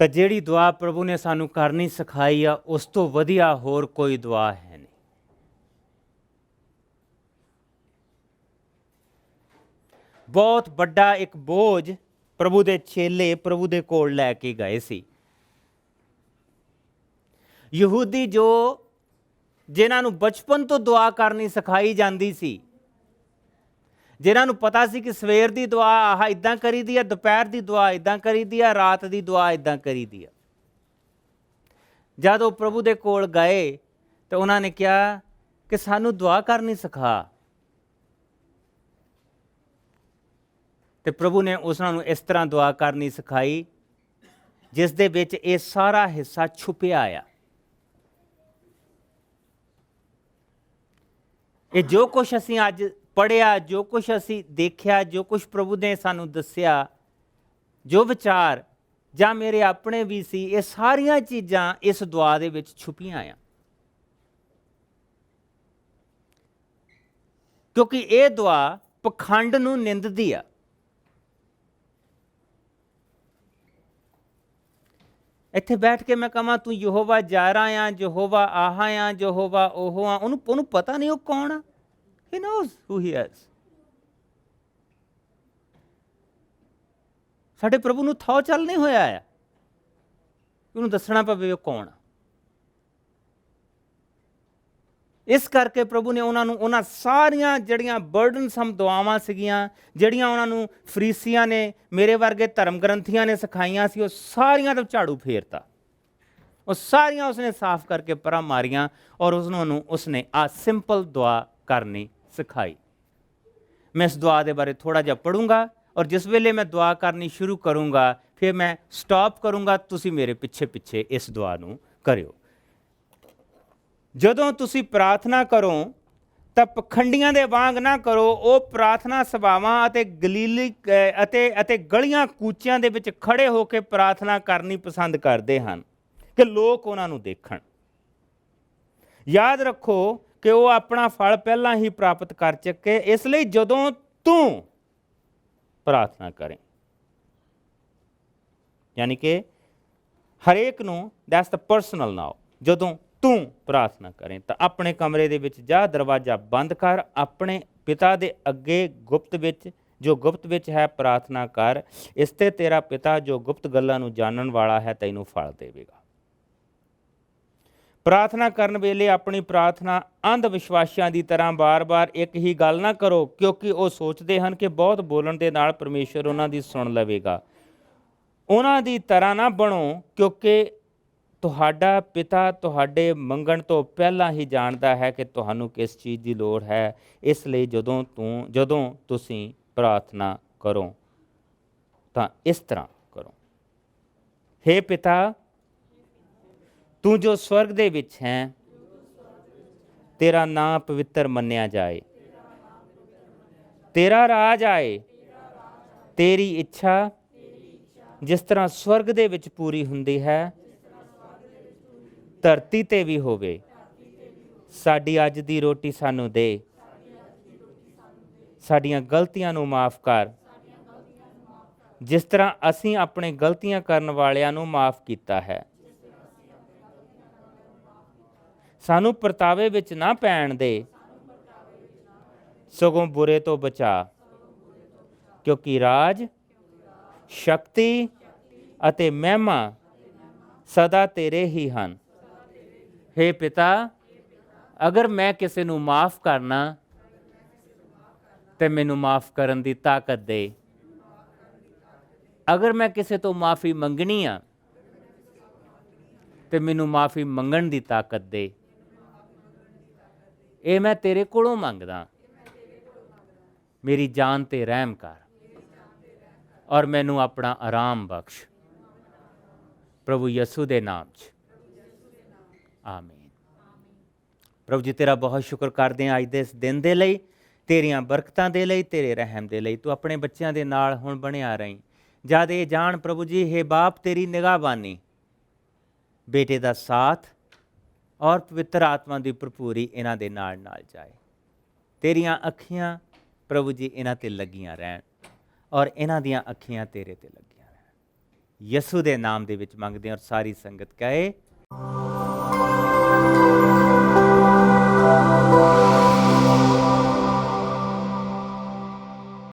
ਤਾਂ ਜਿਹੜੀ ਦੁਆ ਪ੍ਰਭੂ ਨੇ ਸਾਨੂੰ ਕਰਨੀ ਸਿਖਾਈ ਆ, ਉਸ ਤੋਂ ਵਧੀਆ ਹੋਰ ਕੋਈ ਦੁਆ ਹੈ ਨਹੀਂ। ਬਹੁਤ ਵੱਡਾ ਇੱਕ ਬੋਝ ਪ੍ਰਭੂ ਦੇ ਚੇਲੇ ਪ੍ਰਭੂ ਦੇ ਕੋਲ ਲੈ ਕੇ ਗਏ ਸੀ। ਯਹੂਦੀ ਜੋ ਜਿਨ੍ਹਾਂ ਨੂੰ ਬਚਪਨ ਤੋਂ ਦੁਆ ਕਰਨੀ ਸਿਖਾਈ ਜਾਂਦੀ ਸੀ, ਜਿਨ੍ਹਾਂ ਨੂੰ ਪਤਾ ਸੀ ਕਿ ਸਵੇਰ ਦੀ ਦੁਆ ਆਹ ਇੱਦਾਂ ਕਰੀਦੀ ਆ, ਦੁਪਹਿਰ ਦੀ ਦੁਆ ਇੱਦਾਂ ਕਰੀਦੀ ਆ, ਰਾਤ ਦੀ ਦੁਆ ਇੱਦਾਂ ਕਰੀਦੀ ਆ, ਜਦ ਉਹ ਪ੍ਰਭੂ ਦੇ ਕੋਲ ਗਏ ਤਾਂ ਉਹਨਾਂ ਨੇ ਕਿਹਾ ਕਿ ਸਾਨੂੰ ਦੁਆ ਕਰਨੀ ਸਿਖਾ। ਤੇ ਪ੍ਰਭੂ ਨੇ ਉਹਨਾਂ ਨੂੰ ਇਸ ਤਰ੍ਹਾਂ ਦੁਆ ਕਰਨੀ ਸਿਖਾਈ ਜਿਸ ਦੇ ਵਿੱਚ ਇਹ ਸਾਰਾ ਹਿੱਸਾ ਛੁਪਿਆ ਆ। ਇਹ ਜੋ ਕੁਛ ਅਸੀਂ ਅੱਜ ਪੜ੍ਹਿਆ, ਜੋ ਕੁਛ ਅਸੀਂ ਦੇਖਿਆ, ਜੋ ਕੁਛ ਪ੍ਰਭੂ ਨੇ ਸਾਨੂੰ ਦੱਸਿਆ, ਜੋ ਵਿਚਾਰ ਜਾਂ ਮੇਰੇ ਆਪਣੇ ਵੀ ਸੀ, ਇਹ ਸਾਰੀਆਂ ਚੀਜ਼ਾਂ ਇਸ ਦੁਆ ਦੇ ਵਿੱਚ ਛੁਪੀਆਂ ਆ। ਕਿਉਂਕਿ ਇਹ ਦੁਆ ਪਖੰਡ ਨੂੰ ਨਿੰਦਦੀ ਆ। ਇੱਥੇ ਬੈਠ ਕੇ ਮੈਂ ਕਹਾਂ ਤੂੰ ਯਹੋਵਾ ਜਾਇਰਾ ਆ, ਯਹੋਵਾ ਆਹ ਆ, ਯਹੋਵਾ ਉਹ ਆ, ਉਹਨੂੰ ਪਤਾ ਨਹੀਂ ਉਹ ਕੌਣ ਆ। He knows who he is. ਸਾਡੇ ਪ੍ਰਭੂ ਨੂੰ ਥਾਂ ਚੱਲ ਨਹੀਂ ਹੋਇਆ ਆ ਉਹਨੂੰ ਦੱਸਣਾ ਪਵੇ ਉਹ ਕੌਣ ਆ। ਇਸ ਕਰਕੇ ਪ੍ਰਭੂ ਨੇ ਉਹਨਾਂ ਨੂੰ ਉਹਨਾਂ ਸਾਰੀਆਂ ਜਿਹੜੀਆਂ ਬਰਡਨਸਮ ਦੁਆਵਾਂ ਸੀਗੀਆਂ, ਜਿਹੜੀਆਂ ਉਹਨਾਂ ਨੂੰ ਫਰੀਸੀਆਂ ਨੇ, ਮੇਰੇ ਵਰਗੇ ਧਰਮ ਗ੍ਰੰਥੀਆਂ ਨੇ ਸਿਖਾਈਆਂ ਸੀ, ਉਹ ਸਾਰੀਆਂ ਤੋਂ ਝਾੜੂ ਫੇਰਤਾ। ਉਹ ਸਾਰੀਆਂ ਉਸਨੇ ਸਾਫ਼ ਕਰਕੇ ਪਰਾਂ ਮਾਰੀਆਂ ਔਰ ਉਸਨੇ ਆ ਸਿੰਪਲ ਦੁਆ ਕਰਨੀ ਸਿਖਾਈ। ਮੈਂ ਇਸ ਦੁਆ ਦੇ ਬਾਰੇ ਥੋੜ੍ਹਾ ਜਿਹਾ ਪੜ੍ਹੂੰਗਾ ਔਰ ਜਿਸ ਵੇਲੇ ਮੈਂ ਦੁਆ ਕਰਨੀ ਸ਼ੁਰੂ ਕਰੂੰਗਾ ਫਿਰ ਮੈਂ ਸਟਾਪ ਕਰੂੰਗਾ। ਤੁਸੀਂ ਮੇਰੇ ਪਿੱਛੇ ਪਿੱਛੇ ਇਸ ਦੁਆ ਨੂੰ ਕਰਿਓ। ਜਦੋਂ ਤੁਸੀਂ ਪ੍ਰਾਰਥਨਾ ਕਰੋ ਤਾਂ ਪਖੰਡੀਆਂ ਦੇ ਵਾਂਗ ਨਾ ਕਰੋ। ਉਹ ਪ੍ਰਾਰਥਨਾ ਸਭਾਵਾਂ ਅਤੇ ਅਤੇ ਗਲੀਆਂ ਕੂਚਿਆਂ ਦੇ ਵਿੱਚ ਖੜੇ ਹੋ ਕੇ ਪ੍ਰਾਰਥਨਾ ਕਰਨੀ ਪਸੰਦ ਕਰਦੇ ਹਨ ਕਿ ਲੋਕ ਉਹਨਾਂ ਨੂੰ ਦੇਖਣ। ਯਾਦ ਰੱਖੋ ਕਿ ਉਹ ਆਪਣਾ ਫਲ ਪਹਿਲਾਂ ਹੀ ਪ੍ਰਾਪਤ ਕਰ ਚੁੱਕੇ। ਇਸ ਲਈ ਜਦੋਂ ਤੂੰ ਪ੍ਰਾਰਥਨਾ ਕਰੇ, ਯਾਨੀ ਕਿ ਹਰੇਕ ਨੂੰ, ਦੈਟਸ ਦ ਪਰਸਨਲ ਨਾਓ, ਜਦੋਂ ਤੂੰ ਪ੍ਰਾਰਥਨਾ ਕਰੇ ਤਾਂ ਆਪਣੇ ਕਮਰੇ ਦੇ ਵਿੱਚ ਜਾ, ਦਰਵਾਜ਼ਾ ਬੰਦ ਕਰ, ਆਪਣੇ ਪਿਤਾ ਦੇ ਅੱਗੇ ਗੁਪਤ ਵਿੱਚ ਹੈ ਪ੍ਰਾਰਥਨਾ ਕਰ। ਇਸ ਤੇ ਤੇਰਾ ਪਿਤਾ ਜੋ ਗੁਪਤ ਗੱਲਾਂ ਨੂੰ ਜਾਣਨ ਵਾਲਾ ਹੈ ਤੈਨੂੰ ਫਲ ਦੇਵੇਗਾ। ਪ੍ਰਾਰਥਨਾ ਕਰਨ ਵੇਲੇ ਆਪਣੀ ਪ੍ਰਾਰਥਨਾ ਅੰਧ ਵਿਸ਼ਵਾਸੀਆਂ ਦੀ ਤਰ੍ਹਾਂ ਬਾਰ-ਬਾਰ ਇੱਕ ਹੀ ਗੱਲ ਨਾ ਕਰੋ, ਕਿਉਂਕਿ ਉਹ ਸੋਚਦੇ ਹਨ ਕਿ ਬਹੁਤ ਬੋਲਣ ਦੇ ਨਾਲ ਪਰਮੇਸ਼ਰ ਉਹਨਾਂ ਦੀ ਸੁਣ ਲਵੇਗਾ। ਉਹਨਾਂ ਦੀ ਤਰ੍ਹਾਂ ਨਾ ਬਣੋ, ਕਿਉਂਕਿ ਤੁਹਾਡਾ ਪਿਤਾ ਤੁਹਾਡੇ ਮੰਗਣ ਤੋਂ ਪਹਿਲਾਂ ਹੀ ਜਾਣਦਾ ਹੈ ਕਿ ਤੁਹਾਨੂੰ ਕਿਸ ਚੀਜ਼ ਦੀ ਲੋੜ ਹੈ। ਇਸ ਲਈ ਜਦੋਂ ਤੁਸੀਂ ਪ੍ਰਾਰਥਨਾ ਕਰੋ ਤਾਂ ਇਸ ਤਰ੍ਹਾਂ ਕਰੋ। ਹੇ ਪਿਤਾ, ਤੂੰ ਜੋ ਸਵਰਗ ਦੇ ਵਿੱਚ ਹੈ, ਤੇਰਾ ਨਾਮ ਪਵਿੱਤਰ ਮੰਨਿਆ ਜਾਏ, ਤੇਰਾ ਰਾਜ ਆਏ, ਤੇਰੀ ਇੱਛਾ ਜਿਸ ਤਰ੍ਹਾਂ ਸਵਰਗ ਦੇ ਵਿੱਚ ਪੂਰੀ ਹੁੰਦੀ ਹੈ, ਧਰਤੀ ਤੇ ਵੀ ਹੋਵੇ। ਸਾਡੀ ਅੱਜ ਦੀ ਰੋਟੀ ਸਾਨੂੰ ਦੇ, ਸਾਡੀਆਂ ਗਲਤੀਆਂ ਨੂੰ ਮਾਫ ਕਰ, ਜਿਸ ਤਰ੍ਹਾਂ ਅਸੀਂ ਆਪਣੇ ਗਲਤੀਆਂ ਕਰਨ ਵਾਲਿਆਂ ਨੂੰ ਮਾਫ ਕੀਤਾ ਹੈ। ਸਾਨੂੰ ਪਰਤਾਵੇ ਵਿੱਚ ਨਾ ਪੈਣ ਦੇ, ਸਗੋਂ ਬੁਰੇ ਤੋਂ ਬਚਾ, ਕਿਉਂਕਿ ਰਾਜ, ਸ਼ਕਤੀ ਅਤੇ ਮਹਿਮਾ ਸਦਾ ਤੇਰੇ ਹੀ ਹਨ। ਹੇ ਪਿਤਾ, ਅਗਰ ਮੈਂ ਕਿਸੇ ਨੂੰ ਮਾਫ ਕਰਨਾ ਤੇ ਮੈਨੂੰ ਮਾਫ ਕਰਨ ਦੀ ਤਾਕਤ ਦੇ। ਅਗਰ ਮੈਂ ਕਿਸੇ ਤੋਂ ਮਾਫੀ ਮੰਗਣੀ ਆ ਤੇ ਮੈਨੂੰ ਮਾਫੀ ਮੰਗਣ ਦੀ ਤਾਕਤ ਦੇ। ਇਹ ਮੈਂ ਤੇਰੇ ਕੋਲੋਂ ਮੰਗਦਾ। ਮੇਰੀ ਜਾਨ ਤੇ ਰਹਿਮ ਕਰ ਔਰ ਮੈਨੂੰ ਆਪਣਾ ਆਰਾਮ ਬਖਸ਼, ਪ੍ਰਭੂ ਯਿਸੂ ਦੇ ਨਾਮ 'ਚ, ਆਮੀਨ। ਪ੍ਰਭੂ ਜੀ, ਤੇਰਾ ਬਹੁਤ ਸ਼ੁਕਰ ਕਰਦੇ ਹਾਂ ਅੱਜ ਦੇ ਇਸ ਦਿਨ ਦੇ ਲਈ, ਤੇਰੀਆਂ ਬਰਕਤਾਂ ਦੇ ਲਈ, ਤੇਰੇ ਰਹਿਮ ਦੇ ਲਈ। ਤੂੰ ਆਪਣੇ ਬੱਚਿਆਂ ਦੇ ਨਾਲ ਹੁਣ ਬਣਿਆ ਰਹੀਂ। ਜਦ ਇਹ ਜਾਣ ਪ੍ਰਭੂ ਜੀ, ਹੇ ਬਾਪ, ਤੇਰੀ ਨਿਗਾਹਬਾਨੀ, ਬੇਟੇ ਦਾ ਸਾਥ ਔਰ ਪਵਿੱਤਰ ਆਤਮਾ ਦੀ ਭਰਪੂਰੀ ਇਹਨਾਂ ਦੇ ਨਾਲ ਨਾਲ ਜਾਏ। ਤੇਰੀਆਂ ਅੱਖੀਆਂ ਪ੍ਰਭੂ ਜੀ ਇਹਨਾਂ ਤੇ ਲੱਗੀਆਂ ਰਹਿਣ ਔਰ ਇਹਨਾਂ ਦੀਆਂ ਅੱਖੀਆਂ ਤੇਰੇ ਤੇ ਲੱਗੀਆਂ ਰਹਿਣ। ਯਿਸੂ ਦੇ ਨਾਮ ਦੇ ਵਿੱਚ ਮੰਗਦੇ ਹਾਂ ਔਰ ਸਾਰੀ ਸੰਗਤ ਕਹੇ।